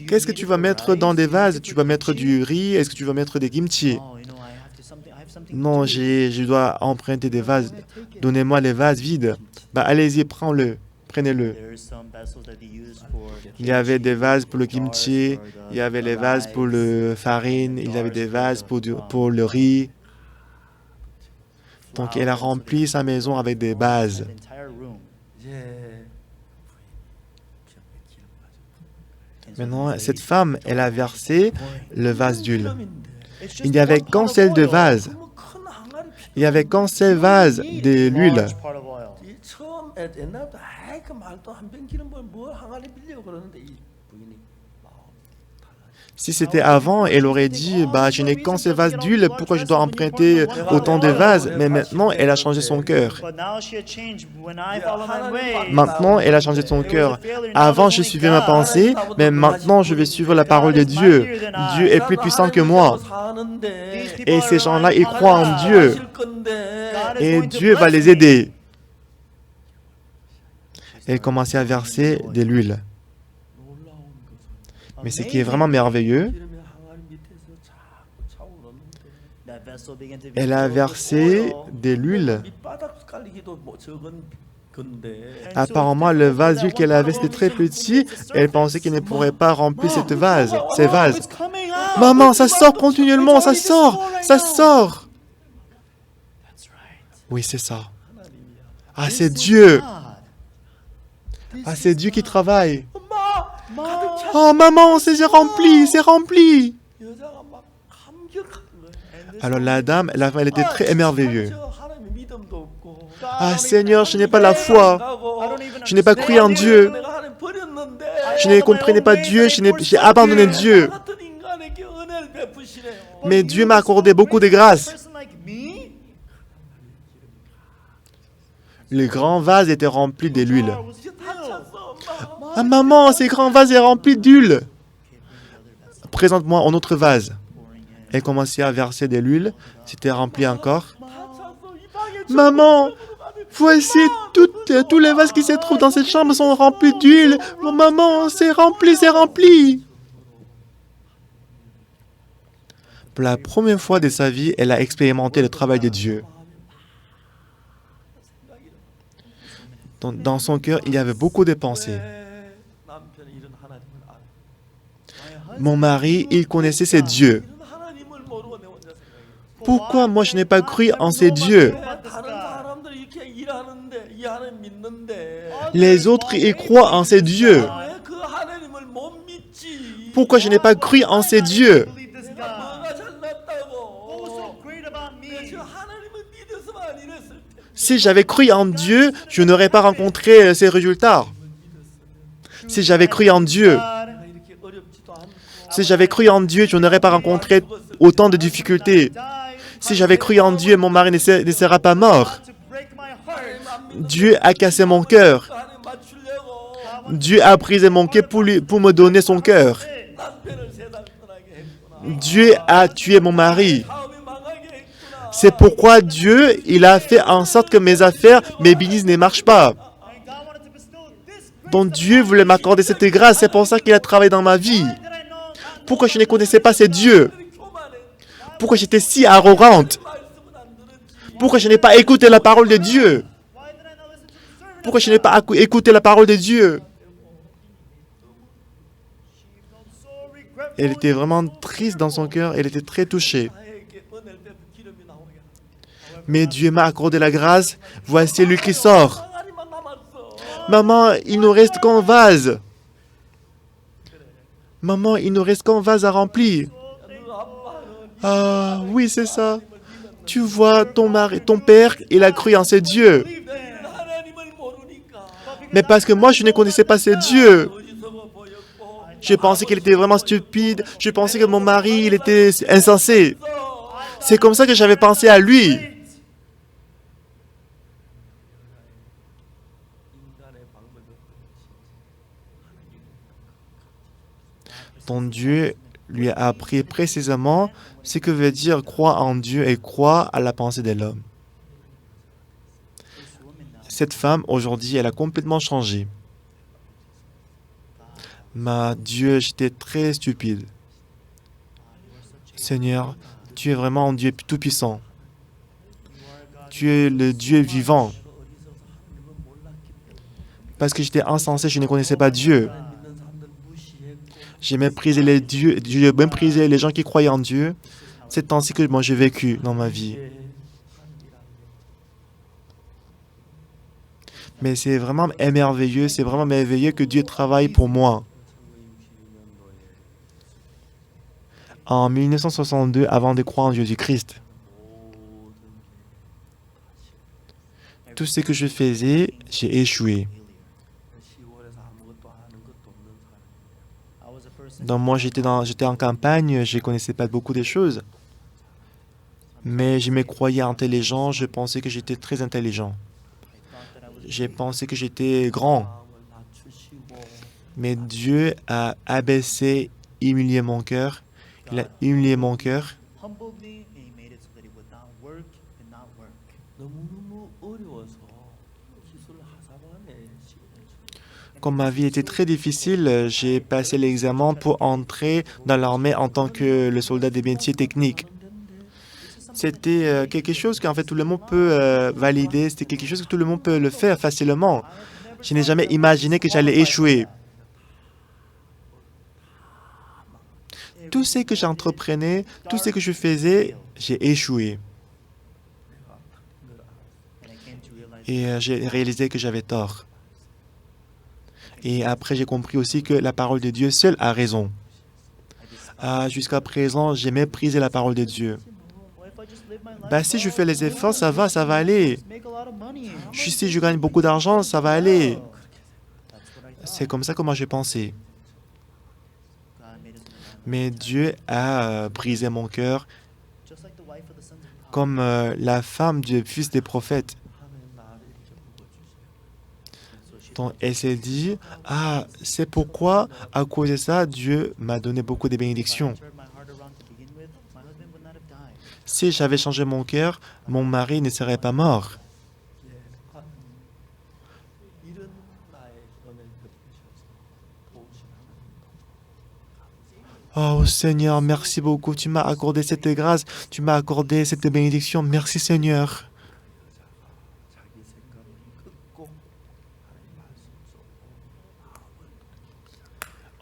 Qu'est-ce que tu vas mettre dans des vases? Tu vas mettre du riz? Est-ce que tu vas mettre des kimchi? Non, je dois emprunter des vases. Donnez-moi les vases vides. Allez-y, prenez-le. Il y avait des vases pour le kimchi, il y avait les vases pour la farine, il y avait des vases pour le riz. Donc, elle a rempli sa maison avec des vases. Maintenant, cette femme, elle a versé le vase d'huile. Il n'y avait qu'un seul de vase. Il n'y avait qu'un seul vase de l'huile. Si c'était avant, elle aurait dit, je n'ai qu'un seul vase d'huile, pourquoi je dois emprunter autant de vases? Mais maintenant, elle a changé son cœur. Maintenant, elle a changé son cœur. Avant, je suivais ma pensée, mais maintenant, je vais suivre la parole de Dieu. Dieu est plus puissant que moi. Et ces gens-là, ils croient en Dieu. Et Dieu va les aider. Elle commençait à verser de l'huile. Mais ce qui est vraiment merveilleux, elle a versé de l'huile. Apparemment, le vase d'huile qu'elle avait, c'était très petit. Elle pensait qu'elle ne pourrait pas remplir ces vases. Maman, ça sort continuellement, ça sort, ça sort. Oui, c'est ça. C'est Dieu. C'est Dieu qui travaille. Oh, maman, c'est rempli, c'est rempli. Alors la dame, elle était très émerveillée. Seigneur, je n'ai pas la foi. Je n'ai pas cru en Dieu. Je ne comprenais pas Dieu, j'ai abandonné Dieu. Mais Dieu m'a accordé beaucoup de grâce. Le grand vase était rempli de l'huile. Ah maman, ce grand vase est rempli d'huile. Présente-moi un autre vase. Elle commençait à verser de l'huile. C'était rempli encore. Maman, voici tous les vases qui se trouvent dans cette chambre sont remplis d'huile. Oh, maman, c'est rempli, c'est rempli. Pour la première fois de sa vie, elle a expérimenté le travail de Dieu. Dans son cœur, il y avait beaucoup de pensées. Mon mari, il connaissait ces dieux. Pourquoi moi je n'ai pas cru en ces dieux? Les autres, ils croient en ces dieux. Pourquoi je n'ai pas cru en ces dieux? Si j'avais cru en Dieu, je n'aurais pas rencontré ces résultats. Si j'avais cru en Dieu, je n'aurais pas rencontré autant de difficultés. Si j'avais cru en Dieu, mon mari ne sera pas mort. Dieu a cassé mon cœur. Dieu a brisé mon cœur pour me donner son cœur. Dieu a tué mon mari. C'est pourquoi Dieu, il a fait en sorte que mes affaires, mes business ne marchent pas. Donc Dieu voulait m'accorder cette grâce. C'est pour ça qu'il a travaillé dans ma vie. Pourquoi je ne connaissais pas ces dieux? Pourquoi j'étais si arrogante? Pourquoi je n'ai pas écouté la parole de Dieu? Pourquoi je n'ai pas écouté la parole de Dieu? Elle était vraiment triste dans son cœur. Elle était très touchée. Mais Dieu m'a accordé la grâce. Voici lui qui sort. Maman, il nous reste qu'un vase. Maman, il nous reste qu'un vase à remplir. Ah, oui, c'est ça. Tu vois, ton père, il a cru en ces dieux. Mais parce que moi, je ne connaissais pas ces dieux. Je pensais qu'il était vraiment stupide. Je pensais que mon mari, il était insensé. C'est comme ça que j'avais pensé à lui. Ton Dieu lui a appris précisément ce que veut dire croire en Dieu et croire à la pensée de l'homme. Cette femme, aujourd'hui, elle a complètement changé. Mais Dieu, j'étais très stupide. Seigneur, tu es vraiment un Dieu tout-puissant. Tu es le Dieu vivant. Parce que j'étais insensé, je ne connaissais pas Dieu. J'ai méprisé les dieux, j'ai méprisé les gens qui croyaient en Dieu. C'est ainsi que moi j'ai vécu dans ma vie. Mais c'est vraiment merveilleux que Dieu travaille pour moi. En 1962, avant de croire en Jésus-Christ, tout ce que je faisais, j'ai échoué. Donc moi, j'étais en campagne, je ne connaissais pas beaucoup de choses. Mais je me croyais intelligent, je pensais que j'étais très intelligent. J'ai pensé que j'étais grand. Mais Dieu a abaissé, humilié mon cœur. Il a humilié mon cœur. Comme ma vie était très difficile, j'ai passé l'examen pour entrer dans l'armée en tant que le soldat des métiers techniques. C'était quelque chose qu'en fait tout le monde peut valider, c'était quelque chose que tout le monde peut le faire facilement. Je n'ai jamais imaginé que j'allais échouer. Tout ce que j'entreprenais, tout ce que je faisais, j'ai échoué. Et j'ai réalisé que j'avais tort. Et après, j'ai compris aussi que la parole de Dieu seule a raison. Jusqu'à présent, j'ai méprisé la parole de Dieu. Si je fais les efforts, ça va aller. Si je gagne beaucoup d'argent, ça va aller. C'est comme ça que moi j'ai pensé. Mais Dieu a brisé mon cœur comme la femme du fils des prophètes. Donc, elle s'est dit, ah, c'est pourquoi, à cause de ça, Dieu m'a donné beaucoup de bénédictions. Si j'avais changé mon cœur, mon mari ne serait pas mort. Oh Seigneur, merci beaucoup. Tu m'as accordé cette grâce, tu m'as accordé cette bénédiction. Merci Seigneur.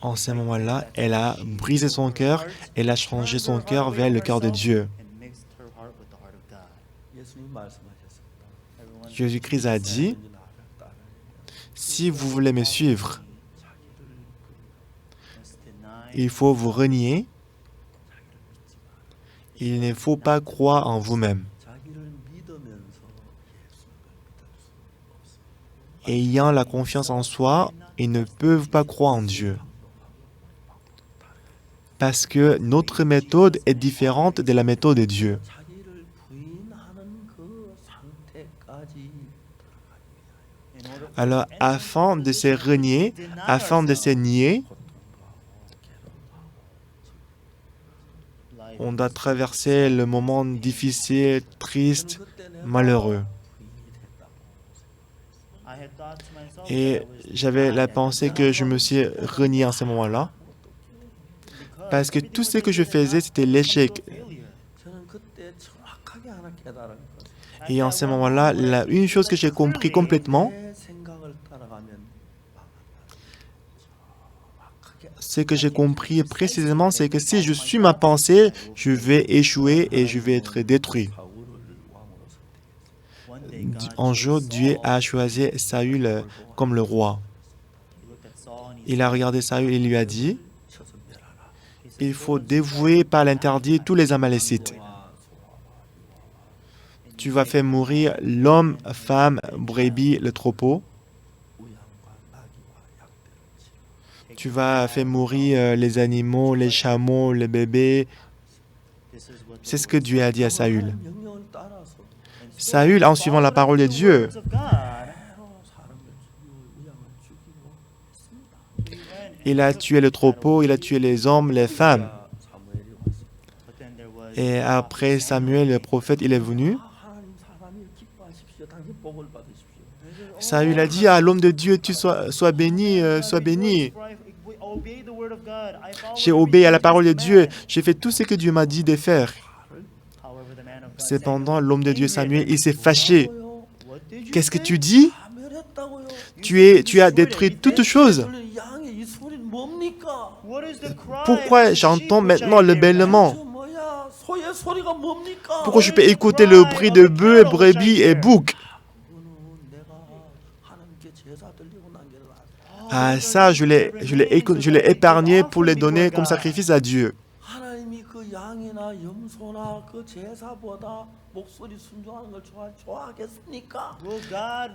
En ce moment-là, elle a brisé son cœur, elle a changé son cœur vers le cœur de Dieu. Jésus-Christ a dit, si vous voulez me suivre, il faut vous renier. Il ne faut pas croire en vous-même. Ayant la confiance en soi, ils ne peuvent pas croire en Dieu. Parce que notre méthode est différente de la méthode de Dieu. Alors, afin de se renier, afin de se nier, on doit traverser le moment difficile, triste, malheureux. Et j'avais la pensée que je me suis renié en ce moment-là, parce que tout ce que je faisais, c'était l'échec. Et en ce moment-là, une chose que j'ai compris complètement, ce que j'ai compris précisément, c'est que si je suis ma pensée, je vais échouer et je vais être détruit. Un jour, Dieu a choisi Saül comme le roi. Il a regardé Saül et lui a dit, il faut dévouer par l'interdit tous les Amalécites. Tu vas faire mourir l'homme, femme, brebis, le troupeau. Tu vas faire mourir les animaux, les chameaux, les bébés. C'est ce que Dieu a dit à Saül. Saül, en suivant la parole de Dieu, il a tué le troupeau, il a tué les hommes, les femmes. Et après Samuel, le prophète, il est venu. Saül a dit à l'homme de Dieu, tu sois béni, sois béni. J'ai obéi à la parole de Dieu, j'ai fait tout ce que Dieu m'a dit de faire. Cependant, l'homme de Dieu Samuel, il s'est fâché. Qu'est-ce que tu dis? Tu as détruit toutes choses. Pourquoi j'entends maintenant le bêlement? Pourquoi je peux écouter le bruit de bœufs, brebis et boucs? Ah, ça, je l'ai épargné pour les donner comme sacrifice à Dieu.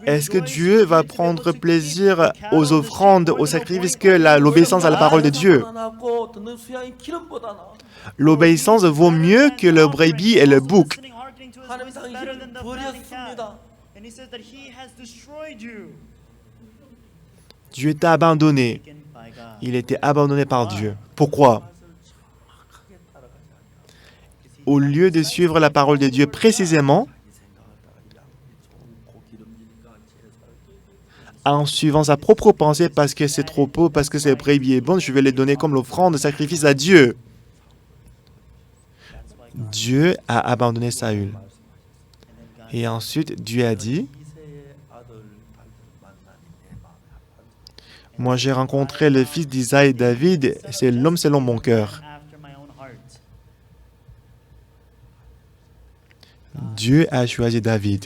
Est-ce que Dieu va prendre plaisir aux offrandes, aux sacrifices que l'obéissance à la parole de Dieu? L'obéissance vaut mieux que le brebis et le bouc. Dieu t'a abandonné. Il était abandonné par Dieu. Pourquoi? Au lieu de suivre la parole de Dieu précisément, en suivant sa propre pensée, parce que c'est trop beau, parce que c'est brebis et bon, je vais les donner comme l'offrande de sacrifice à Dieu. Dieu a abandonné Saül. Et ensuite, Dieu a dit, moi j'ai rencontré le fils d'Isaïe, David, c'est l'homme selon mon cœur. Dieu a choisi David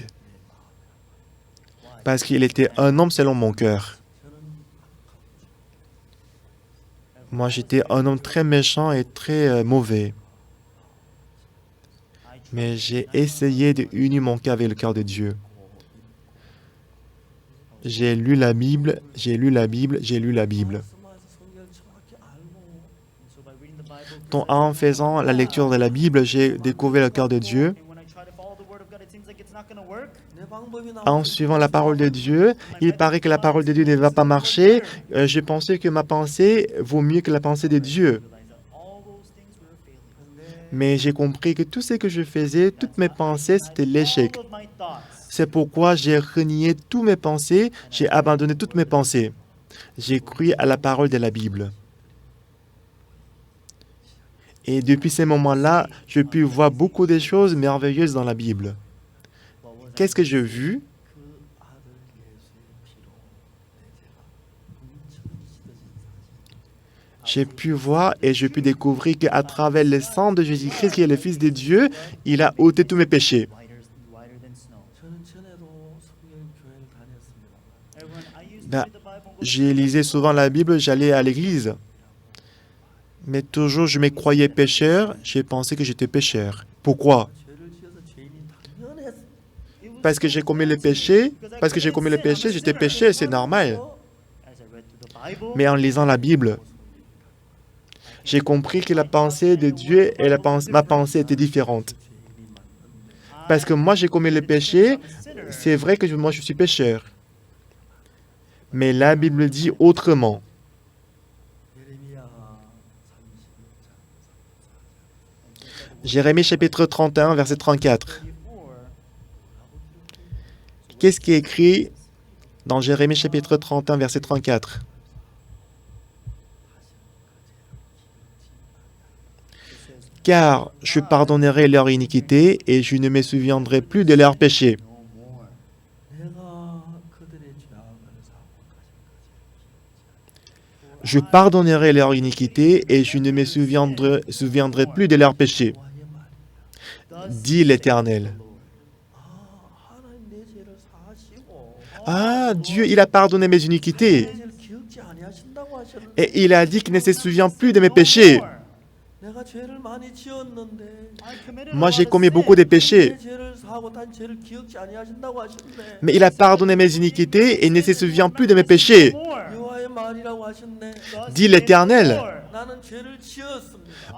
parce qu'il était un homme selon mon cœur. Moi, j'étais un homme très méchant et très mauvais. Mais j'ai essayé de unir mon cœur avec le cœur de Dieu. J'ai lu la Bible, j'ai lu la Bible, j'ai lu la Bible. Donc, en faisant la lecture de la Bible, j'ai découvert le cœur de Dieu. En suivant la parole de Dieu, il paraît que la parole de Dieu ne va pas marcher. Je pensais que ma pensée vaut mieux que la pensée de Dieu. Mais j'ai compris que tout ce que je faisais, toutes mes pensées, c'était l'échec. C'est pourquoi j'ai renié toutes mes pensées, j'ai abandonné toutes mes pensées. J'ai cru à la parole de la Bible. Et depuis ces moments-là, je puis voir beaucoup de choses merveilleuses dans la Bible. Qu'est-ce que j'ai vu? J'ai pu voir et j'ai pu découvrir qu'à travers le sang de Jésus-Christ, qui est le Fils de Dieu, il a ôté tous mes péchés. J'ai lisé souvent la Bible, j'allais à l'église. Mais toujours, je me croyais pécheur, j'ai pensé que j'étais pécheur. Pourquoi? Parce que j'ai commis le péché, j'étais péché, c'est normal. Mais en lisant la Bible, j'ai compris que la pensée de Dieu et ma pensée étaient différentes. Parce que moi, j'ai commis le péché, c'est vrai que moi, je suis pécheur. Mais la Bible dit autrement. Jérémie chapitre 31, verset 34. Qu'est-ce qui est écrit dans Jérémie chapitre 31, verset 34? Car je pardonnerai leur iniquité et je ne me souviendrai plus de leurs péchés. Je pardonnerai leur iniquité et je ne me souviendrai plus de leurs péchés, dit l'Éternel. Ah, Dieu, il a pardonné mes iniquités. Et il a dit qu'il ne se souvient plus de mes péchés. Moi, j'ai commis beaucoup de péchés. Mais il a pardonné mes iniquités et ne se souvient plus de mes péchés, dit l'Éternel.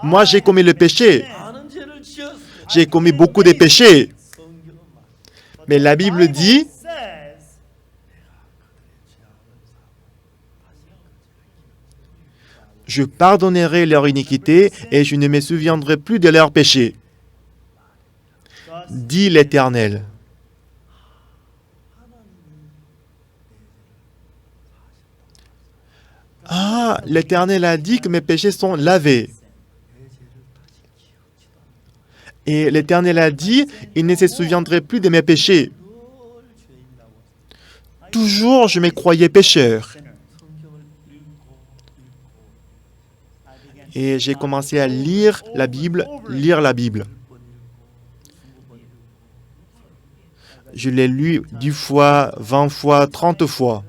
Moi, j'ai commis le péché. J'ai commis beaucoup de péchés. Mais la Bible dit, je pardonnerai leur iniquité et je ne me souviendrai plus de leurs péchés, dit l'Éternel. Ah, l'Éternel a dit que mes péchés sont lavés. Et l'Éternel a dit, il ne se souviendrait plus de mes péchés. Toujours, je me croyais pécheur. Et j'ai commencé à lire la Bible. Je l'ai lu 10 fois, 20 fois, 30 fois.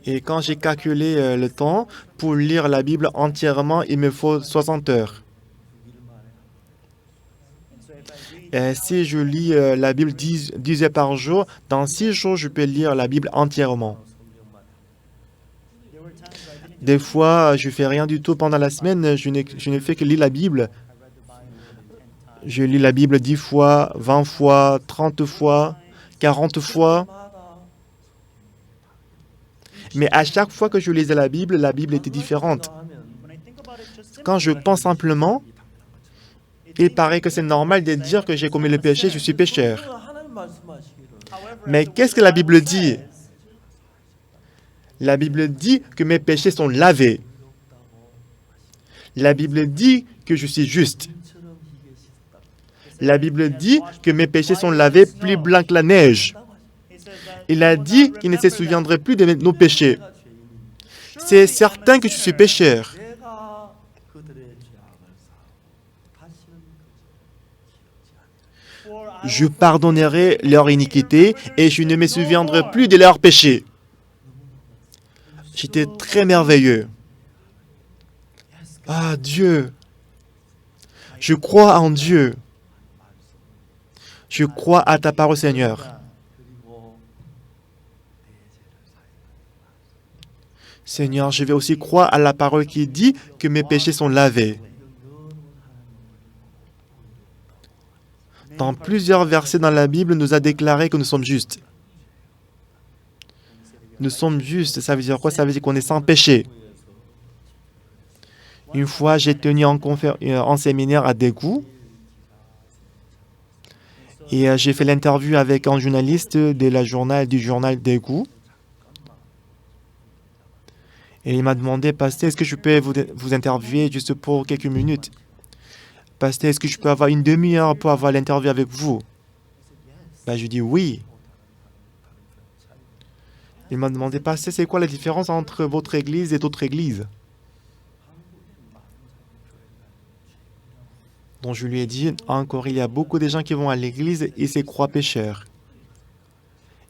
Et quand j'ai calculé le temps, pour lire la Bible entièrement, il me faut 60 heures. Et si je lis la Bible 10 heures par jour, dans 6 jours, je peux lire la Bible entièrement. Des fois, je ne fais rien du tout pendant la semaine, je ne fais que lire la Bible. Je lis la Bible 10 fois, 20 fois, 30 fois, 40 fois. Mais à chaque fois que je lisais la Bible était différente. Quand je pense simplement, il paraît que c'est normal de dire que j'ai commis le péché, je suis pécheur. Mais qu'est-ce que la Bible dit? La Bible dit que mes péchés sont lavés. La Bible dit que je suis juste. La Bible dit que mes péchés sont lavés plus blancs que la neige. Il a dit qu'il ne se souviendrait plus de nos péchés. C'est certain que je suis pécheur. Je pardonnerai leur iniquité et je ne me souviendrai plus de leurs péchés. J'étais très merveilleux. Ah, Dieu! Je crois en Dieu. Je crois à ta parole, Seigneur. Seigneur, je vais aussi croire à la parole qui dit que mes péchés sont lavés. Dans plusieurs versets dans la Bible, nous a déclaré que nous sommes justes. Nous sommes justes, ça veut dire quoi? Ça veut dire qu'on est sans péché. Une fois, j'ai tenu en séminaire à Daegu et j'ai fait l'interview avec un journaliste du journal Daegu. Et il m'a demandé, Pasteur, est-ce que je peux vous interviewer juste pour quelques minutes? Pasteur, est-ce que je peux avoir une demi-heure pour avoir l'interview avec vous? Je lui dis oui. Il m'a demandé, Pasteur, c'est quoi la différence entre votre église et d'autres églises? Donc je lui ai dit, encore, il y a beaucoup de gens qui vont à l'église et se croient pécheurs.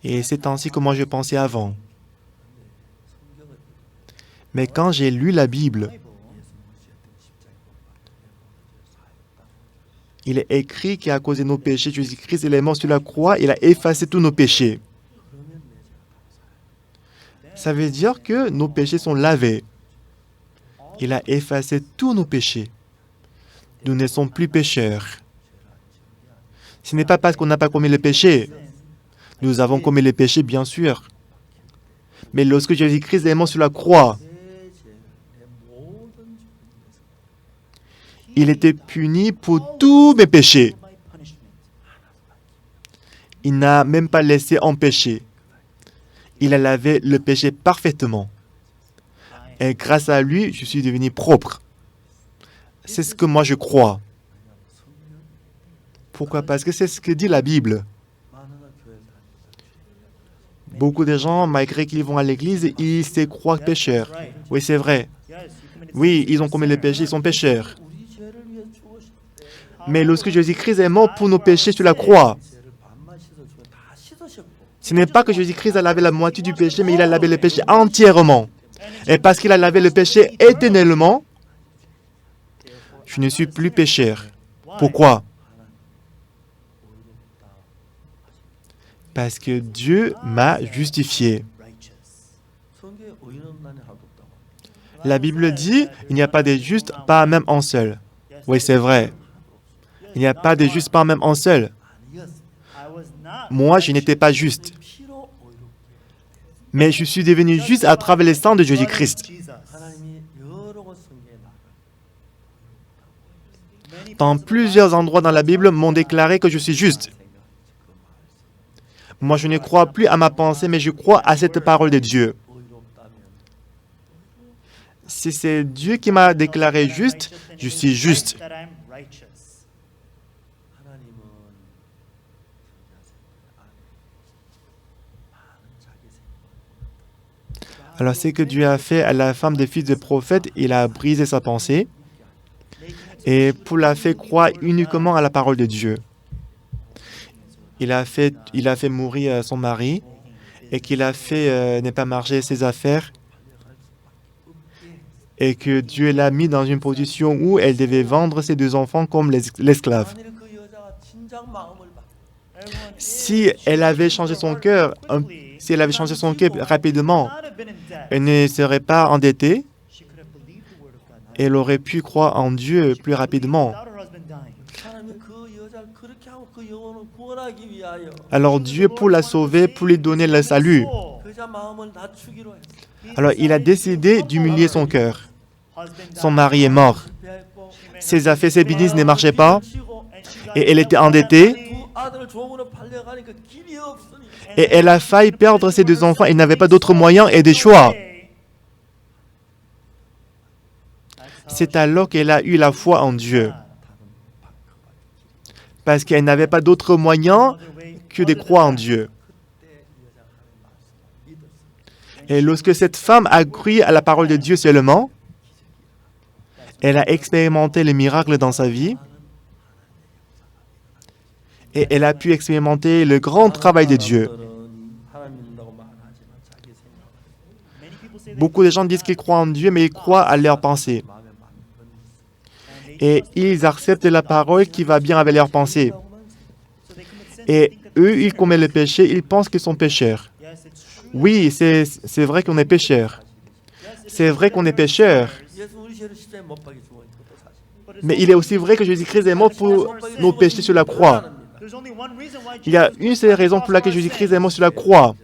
Et c'est ainsi que moi je pensais avant. Mais quand j'ai lu la Bible, il est écrit qu'à cause de nos péchés, Jésus-Christ est mort sur la croix, il a effacé tous nos péchés. Ça veut dire que nos péchés sont lavés. Il a effacé tous nos péchés. Nous ne sommes plus pécheurs. Ce n'est pas parce qu'on n'a pas commis le péché. Nous avons commis le péché, bien sûr. Mais lorsque Jésus-Christ est mort sur la croix, il était puni pour tous mes péchés. Il n'a même pas laissé en péché. Il a lavé le péché parfaitement. Et grâce à lui, je suis devenu propre. C'est ce que moi je crois. Pourquoi? Parce que c'est ce que dit la Bible. Beaucoup de gens, malgré qu'ils vont à l'église, ils se croient pécheurs. Oui, c'est vrai. Oui, ils ont commis le péché, ils sont pécheurs. Mais lorsque Jésus-Christ est mort pour nos péchés sur la croix, ce n'est pas que Jésus-Christ a lavé la moitié du péché, mais il a lavé le péché entièrement. Et parce qu'il a lavé le péché éternellement, je ne suis plus pécheur. Pourquoi? Parce que Dieu m'a justifié. La Bible dit, il n'y a pas de juste, pas même un seul. Oui, c'est vrai. Il n'y a pas de juste, pas même un seul. Moi, je n'étais pas juste. Mais je suis devenu juste à travers le sang de Jésus-Christ. Dans plusieurs endroits dans la Bible m'ont déclaré que je suis juste. Moi, je ne crois plus à ma pensée, mais je crois à cette parole de Dieu. Si c'est Dieu qui m'a déclaré juste, je suis juste. Alors, ce que Dieu a fait à la femme des fils de prophète, il a brisé sa pensée et pour la faire croire uniquement à la parole de Dieu. Il a fait mourir son mari et qu'il a fait ne pas marcher ses affaires et que Dieu l'a mis dans une position où elle devait vendre ses deux enfants comme l'esclave. Si elle avait changé son cœur, rapidement, elle ne serait pas endettée. Elle aurait pu croire en Dieu plus rapidement. Alors Dieu, pour la sauver, pour lui donner le salut, alors il a décidé d'humilier son cœur. Son mari est mort. Ses affaires, ses business ne marchaient pas. Et elle était endettée. Et elle a failli perdre ses deux enfants. Elle n'avait pas d'autre moyen et de choix. C'est alors qu'elle a eu la foi en Dieu. Parce qu'elle n'avait pas d'autre moyen que de croire en Dieu. Et lorsque cette femme a cru à la parole de Dieu seulement, elle a expérimenté les miracles dans sa vie et elle a pu expérimenter le grand travail de Dieu. Beaucoup de gens disent qu'ils croient en Dieu, mais ils croient à leurs pensées. Et ils acceptent la parole qui va bien avec leurs pensées. Et eux, ils commettent le péché, ils pensent qu'ils sont pécheurs. Oui, c'est vrai qu'on est pécheurs. C'est vrai qu'on est pécheurs. Mais il est aussi vrai que Jésus-Christ est mort pour nos péchés sur la croix. Il y a une seule raison pour laquelle Jésus-Christ est mort sur la croix.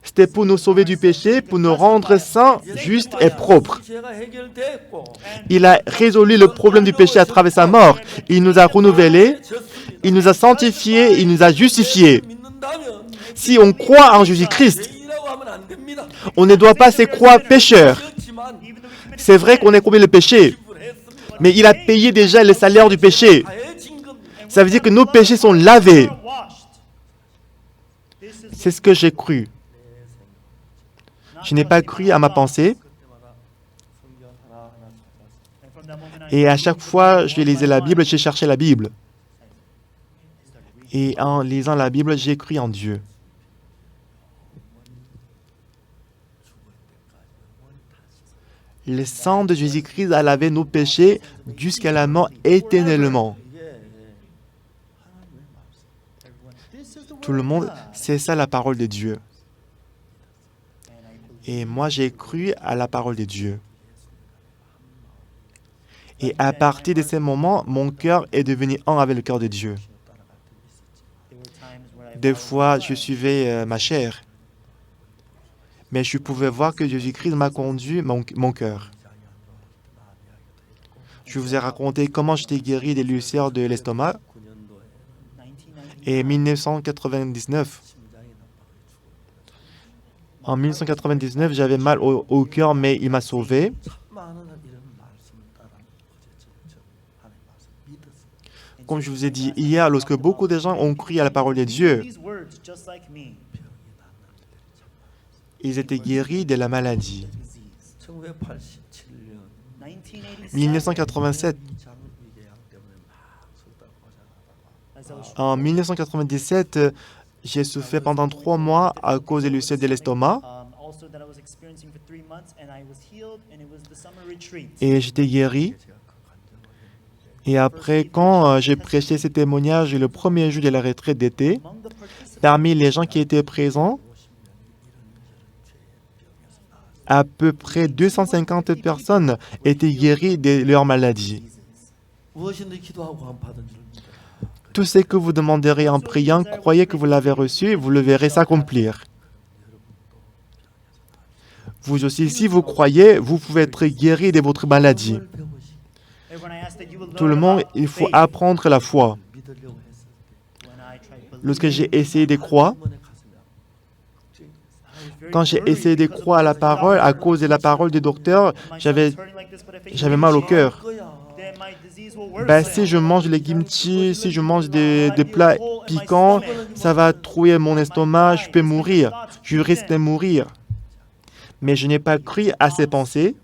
C'était pour nous sauver du péché, pour nous rendre saints, justes et propres. Il a résolu le problème du péché à travers sa mort. Il nous a renouvelés, il nous a sanctifiés, il nous a justifiés. Si on croit en Jésus-Christ, on ne doit pas se croire pécheur. C'est vrai qu'on est commis le péché, mais il a payé déjà le salaire du péché. Ça veut dire que nos péchés sont lavés. C'est ce que j'ai cru. Je n'ai pas cru à ma pensée. Et à chaque fois, je lisais la Bible, j'ai cherché la Bible. Et en lisant la Bible, j'ai cru en Dieu. Le sang de Jésus-Christ a lavé nos péchés jusqu'à la mort éternellement. Tout le monde, c'est ça la parole de Dieu. Et moi, j'ai cru à la parole de Dieu. Et à partir de ce moment, mon cœur est devenu un avec le cœur de Dieu. Des fois, je suivais ma chair. Mais je pouvais voir que Jésus-Christ m'a conduit mon cœur. Je vous ai raconté comment j'étais guéri des ulcères de l'estomac. Et 1999, en 1999, j'avais mal au cœur, mais il m'a sauvé. Comme je vous ai dit hier, lorsque beaucoup de gens ont cru à la parole de Dieu, ils étaient guéris de la maladie. 1987. En 1997, j'ai souffert pendant 3 mois à cause de l'ulcère de l'estomac. Et j'étais guéri. Et après, quand j'ai prêché ce témoignage le premier jour de la retraite d'été, parmi les gens qui étaient présents, à peu près 250 personnes étaient guéries de leur maladie. Tout ce que vous demanderez en priant, croyez que vous l'avez reçu, vous le verrez s'accomplir. Vous aussi, si vous croyez, vous pouvez être guéri de votre maladie. Tout le monde, il faut apprendre la foi. Lorsque j'ai essayé de croire, quand j'ai essayé de croire à la parole, à cause de la parole du docteur, j'avais mal au cœur. Si je mange les kimchi, si je mange des plats piquants, ça va trouiller mon estomac, je peux mourir, je risque de mourir. Mais je n'ai pas cru à ces pensées,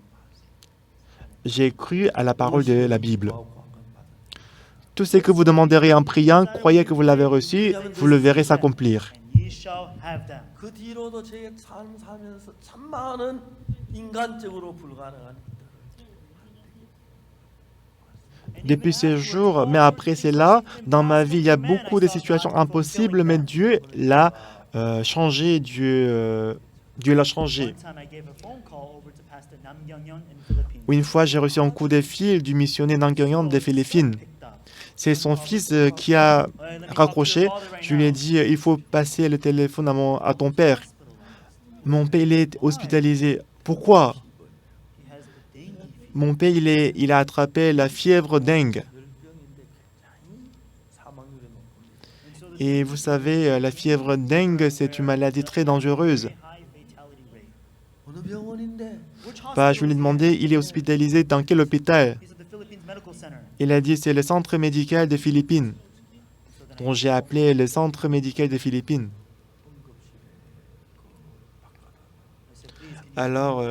j'ai cru à la parole de la Bible. Tout ce que vous demanderez en priant, croyez que vous l'avez reçu, vous le verrez s'accomplir. Depuis ces jours, mais après cela, dans ma vie, il y a beaucoup de situations impossibles, mais Dieu l'a changé, Dieu l'a changé. Une fois, j'ai reçu un coup de fil du missionnaire Nam Kyung-yeon des Philippines. C'est son fils qui a raccroché. Je lui ai dit, il faut passer le téléphone à ton père. Mon père, il est hospitalisé. Pourquoi? Mon père, il a attrapé la fièvre dengue. Et vous savez, la fièvre dengue, c'est une maladie très dangereuse. Je lui ai demandé, il est hospitalisé dans quel hôpital? Il a dit, c'est le centre médical des Philippines. Donc j'ai appelé le centre médical des Philippines. Alors,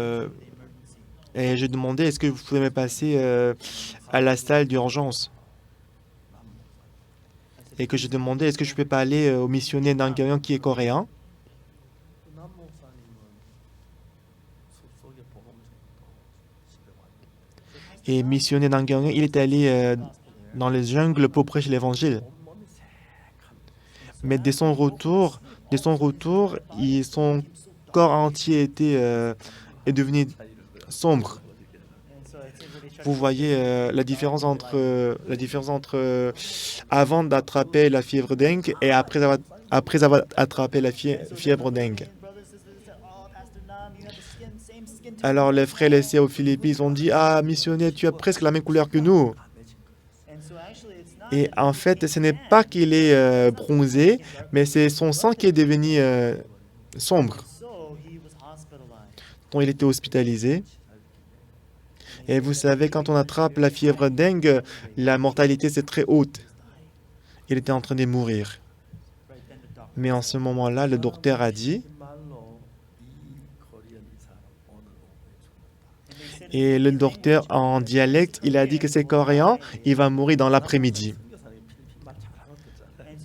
et j'ai demandé, est-ce que vous pouvez me passer à la salle d'urgence? Et que j'ai demandé, est-ce que je peux pas aller au missionnaire Nam Kyung-yeon qui est coréen? Et missionnaire Nam Kyung-yeon, il est allé dans les jungles pour prêcher l'évangile. Mais dès son retour, son corps entier est devenu sombre. Vous voyez la différence entre, avant d'attraper la fièvre dengue et après avoir attrapé la fièvre dengue. Alors les frères et sœurs aux Philippines ils ont dit, ah missionnaire, tu as presque la même couleur que nous. Et en fait, ce n'est pas qu'il est bronzé, mais c'est son sang qui est devenu sombre. Donc il était hospitalisé. Et vous savez, quand on attrape la fièvre dengue, la mortalité c'est très haute. Il était en train de mourir. Mais en ce moment-là, le docteur a dit, et le docteur en dialecte, il a dit que c'est coréen, il va mourir dans l'après-midi.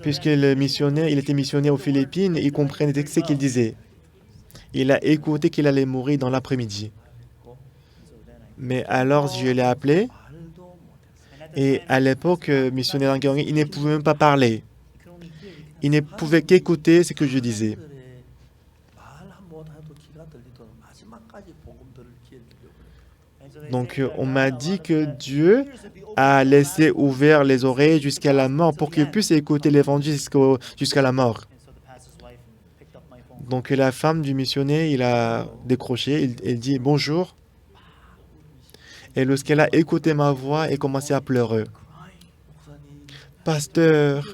Puisque le missionnaire, il était missionnaire aux Philippines, il comprenait ce qu'il disait. Il a écouté qu'il allait mourir dans l'après-midi. Mais alors, je l'ai appelé, et à l'époque, missionnaire Angyeong, il ne pouvait même pas parler. Il ne pouvait qu'écouter ce que je disais. Donc, on m'a dit que Dieu a laissé ouvert les oreilles jusqu'à la mort pour qu'il puisse écouter l'évangile jusqu'à la mort. Donc, la femme du missionnaire, il a décroché, elle dit « Bonjour ». Et lorsqu'elle a écouté ma voix, elle a commencé à pleurer. « Pasteur,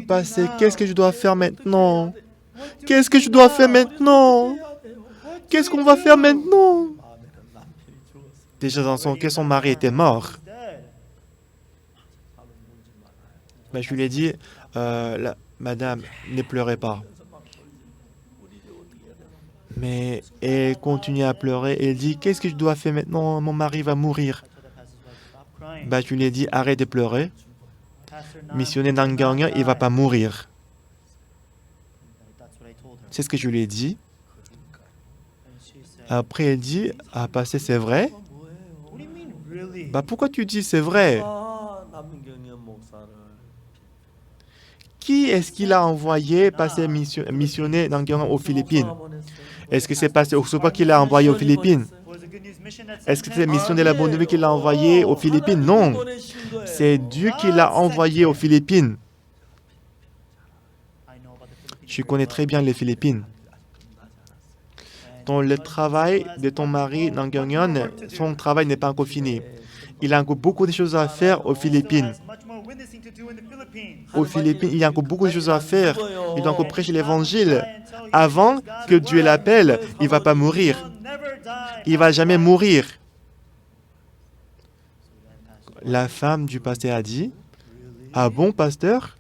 pasteur, qu'est-ce que je dois faire maintenant? Qu'est-ce que je dois faire maintenant? Qu'est-ce qu'on va faire maintenant ?» Déjà dans son cœur, son mari était mort. Mais je lui ai dit, madame, ne pleurez pas. Mais elle continue à pleurer et elle dit, qu'est-ce que je dois faire maintenant? Mon mari va mourir. Je lui ai dit, arrête de pleurer. Missionnaire Nangyang, il ne va pas mourir. C'est ce que je lui ai dit. Après, elle dit, pasteur, c'est vrai? Pourquoi tu dis c'est vrai? Qui est-ce qu'il a envoyé passer missionnaire Nangyang aux Philippines? Est-ce que c'est pasteur Osopa qui l'a envoyé aux Philippines? Est-ce que c'est missionnaire de la bonne nouvelle qui l'a envoyé aux Philippines? Non. C'est Dieu qui l'a envoyé aux Philippines. Je connais très bien les Philippines. Donc le travail de ton mari, Nangyang, son travail n'est pas encore fini. Il a encore beaucoup de choses à faire aux Philippines. Aux Philippines, il y a encore beaucoup de choses à faire. Il doit encore prêcher l'évangile. Avant que Dieu l'appelle, il ne va pas mourir. Il ne va jamais mourir. La femme du pasteur a dit, « Ah bon, pasteur?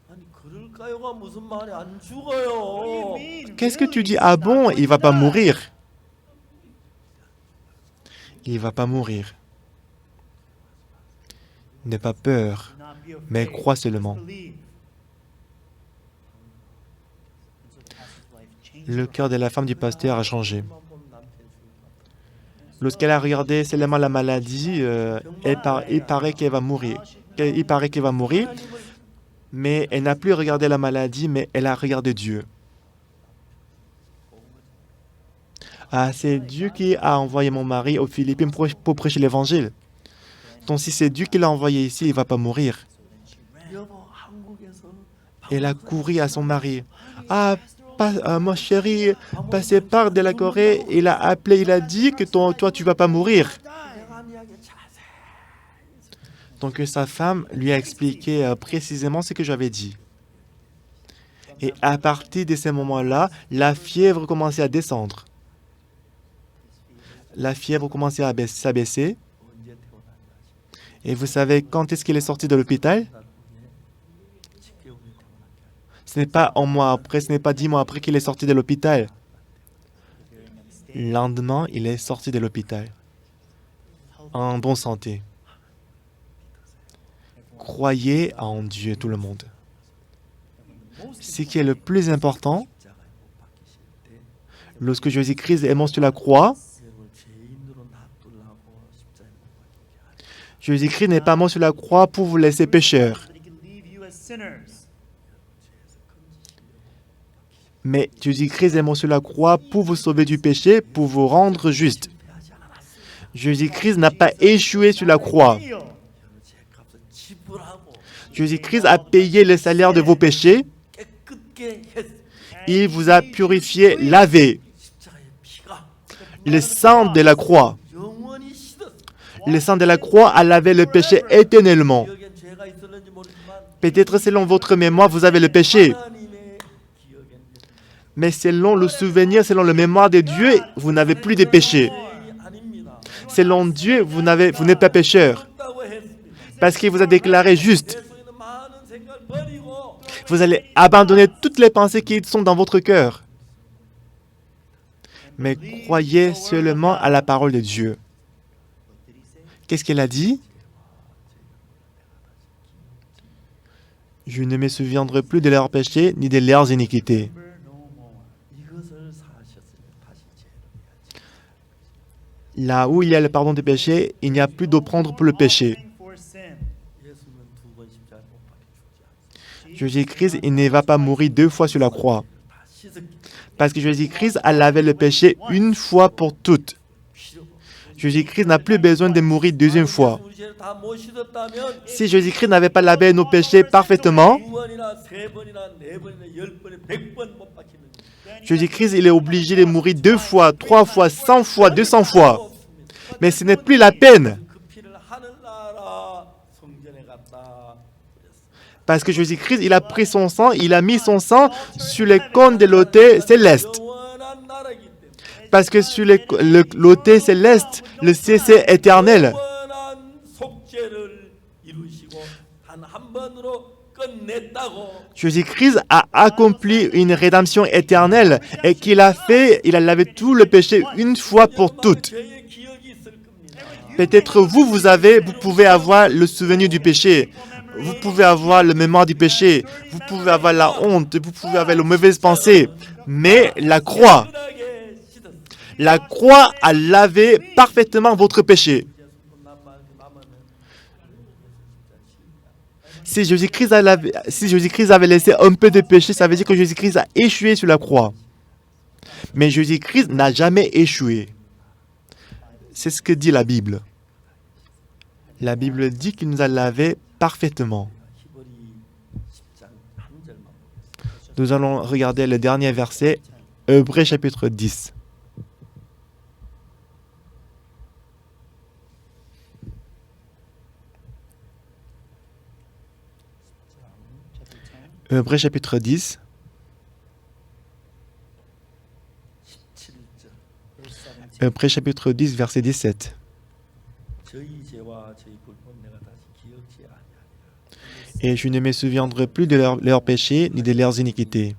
Qu'est-ce que tu dis? Ah bon, il ne va pas mourir. » Il ne va pas mourir. N'aie pas peur, mais crois seulement. Le cœur de la femme du pasteur a changé. Lorsqu'elle a regardé seulement la maladie, il paraît qu'elle va mourir. Il paraît qu'elle va mourir, mais elle n'a plus regardé la maladie, mais elle a regardé Dieu. C'est Dieu qui a envoyé mon mari aux Philippines pour prêcher l'évangile. Donc si c'est Dieu qui l'a envoyé ici, il ne va pas mourir. Elle a couru à son mari. Mon chéri, passé par de la Corée, il a appelé, il a dit que toi, tu ne vas pas mourir. Donc sa femme lui a expliqué précisément ce que j'avais dit. Et à partir de ce moment-là, la fièvre commençait à descendre. La fièvre commençait à s'abaisser. Et vous savez quand est-ce qu'il est sorti de l'hôpital? Ce n'est pas un mois après, ce n'est pas 10 mois après qu'il est sorti de l'hôpital. Le lendemain, il est sorti de l'hôpital. En bonne santé. Croyez en Dieu, tout le monde. Ce qui est le plus important, lorsque Jésus-Christ est mort sur la croix, Jésus-Christ n'est pas mort sur la croix pour vous laisser pécheurs. Mais Jésus-Christ est mort sur la croix pour vous sauver du péché, pour vous rendre juste. Jésus-Christ n'a pas échoué sur la croix. Jésus-Christ a payé le salaire de vos péchés. Il vous a purifié, lavé. Le sang de la croix. Le sang de la croix a lavé le péché éternellement. Peut-être selon votre mémoire, vous avez le péché. Mais selon le souvenir, selon la mémoire de Dieu, vous n'avez plus de péché. Selon Dieu, vous n'êtes pas pécheur. Parce qu'il vous a déclaré juste. Vous allez abandonner toutes les pensées qui sont dans votre cœur. Mais croyez seulement à la parole de Dieu. Qu'est-ce qu'elle a dit? Je ne me souviendrai plus de leurs péchés ni de leurs iniquités. Là où il y a le pardon des péchés, il n'y a plus d'offrande pour le péché. Jésus-Christ, il ne va pas mourir 2 fois sur la croix. Parce que Jésus-Christ a lavé le péché une fois pour toutes. Jésus-Christ n'a plus besoin de mourir 2e fois. Si Jésus-Christ n'avait pas lavé nos péchés parfaitement, Jésus-Christ, il est obligé de mourir 2 fois, 3 fois, 100 fois, 200 fois. Mais ce n'est plus la peine. Parce que Jésus-Christ, il a pris son sang, il a mis son sang sur les cônes de l'autel céleste. Parce que sur l'autel céleste, le ciel est éternel. Jésus-Christ a accompli une rédemption éternelle et il a lavé tout le péché une fois pour toutes. Peut-être vous pouvez avoir le souvenir du péché. Vous pouvez avoir le mémoire du péché. Vous pouvez avoir la honte. Vous pouvez avoir les mauvaises pensées. Mais la croix a lavé parfaitement votre péché. Si Jésus-Christ avait laissé un peu de péché, ça veut dire que Jésus-Christ a échoué sur la croix. Mais Jésus-Christ n'a jamais échoué. C'est ce que dit la Bible. La Bible dit qu'il nous a lavé parfaitement. Nous allons regarder le dernier verset, Hébreux chapitre 10. Hébreux chapitre 10. Hébreux chapitre 10, verset 17. Et je ne me souviendrai plus de leurs péchés ni de leurs iniquités.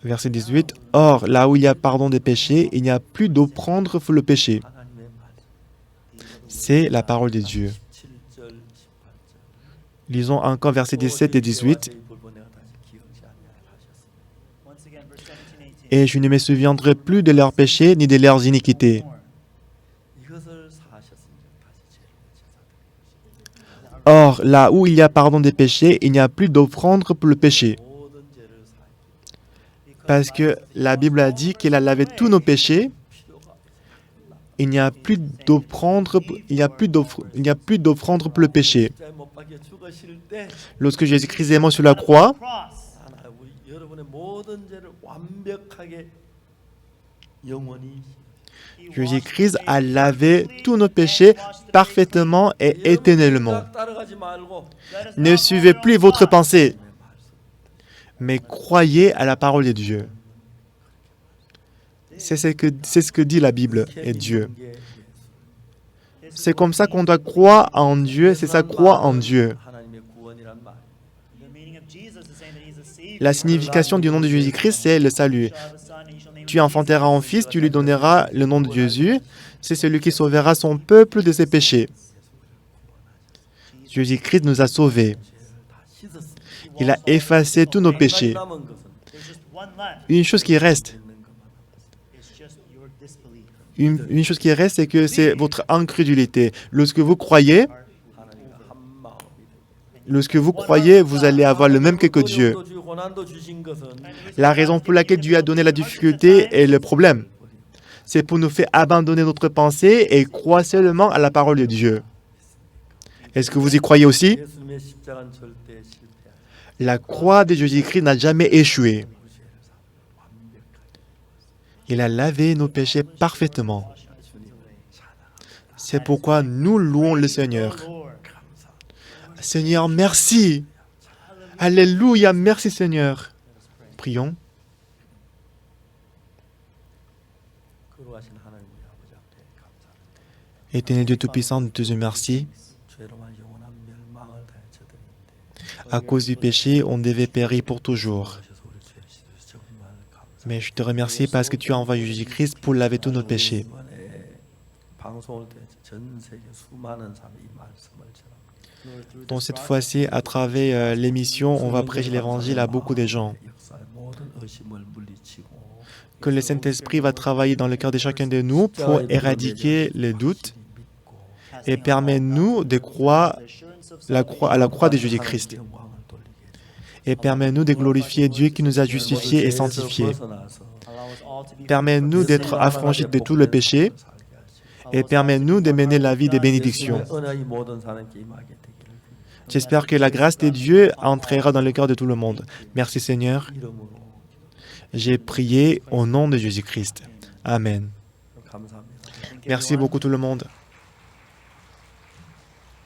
Verset 18. Or, là où il y a pardon des péchés, il n'y a plus d'offrande pour le péché. C'est la parole de Dieu. Lisons encore versets 17 et 18. Et je ne me souviendrai plus de leurs péchés ni de leurs iniquités. Or, là où il y a pardon des péchés, il n'y a plus d'offrande pour le péché. Parce que la Bible a dit qu'il a lavé tous nos péchés. Il n'y a plus d'offrande pour le péché. Lorsque Jésus-Christ est mort sur la croix, Jésus-Christ a lavé tous nos péchés parfaitement et éternellement. Ne suivez plus votre pensée, mais croyez à la parole de Dieu. C'est ce que dit la Bible et Dieu. C'est comme ça qu'on doit croire en Dieu, c'est ça, croire en Dieu. La signification du nom de Jésus-Christ, c'est le salut. Tu enfanteras un fils, tu lui donneras le nom de Jésus. C'est celui qui sauvera son peuple de ses péchés. Jésus-Christ nous a sauvés. Il a effacé tous nos péchés. Une chose qui reste. Une chose qui reste, c'est que c'est votre incrédulité. Lorsque vous croyez, vous allez avoir le même que Dieu. La raison pour laquelle Dieu a donné la difficulté est le problème. c'est pour nous faire abandonner notre pensée et croire seulement à la parole de Dieu. Est-ce que vous y croyez aussi? La croix de Jésus-Christ n'a jamais échoué. Il a lavé nos péchés parfaitement. C'est pourquoi nous louons le Seigneur. Seigneur, merci. Alléluia, merci Seigneur. Prions. Éternel Dieu Tout-Puissant, nous te remercions. À cause du péché, on devait périr pour toujours. Mais je te remercie parce que tu as envoyé Jésus-Christ pour laver tous nos péchés. Donc cette fois-ci, à travers l'émission, on va prêcher l'évangile à beaucoup de gens. Que le Saint-Esprit va travailler dans le cœur de chacun de nous pour éradiquer les doutes et permet-nous de croire à la croix de Jésus-Christ. Et permet-nous de glorifier Dieu qui nous a justifiés et sanctifiés. Permet-nous d'être affranchis de tout le péché et permet-nous de mener la vie des bénédictions. J'espère que la grâce de Dieu entrera dans le cœur de tout le monde. Merci Seigneur. J'ai prié au nom de Jésus-Christ. Amen. Merci beaucoup tout le monde.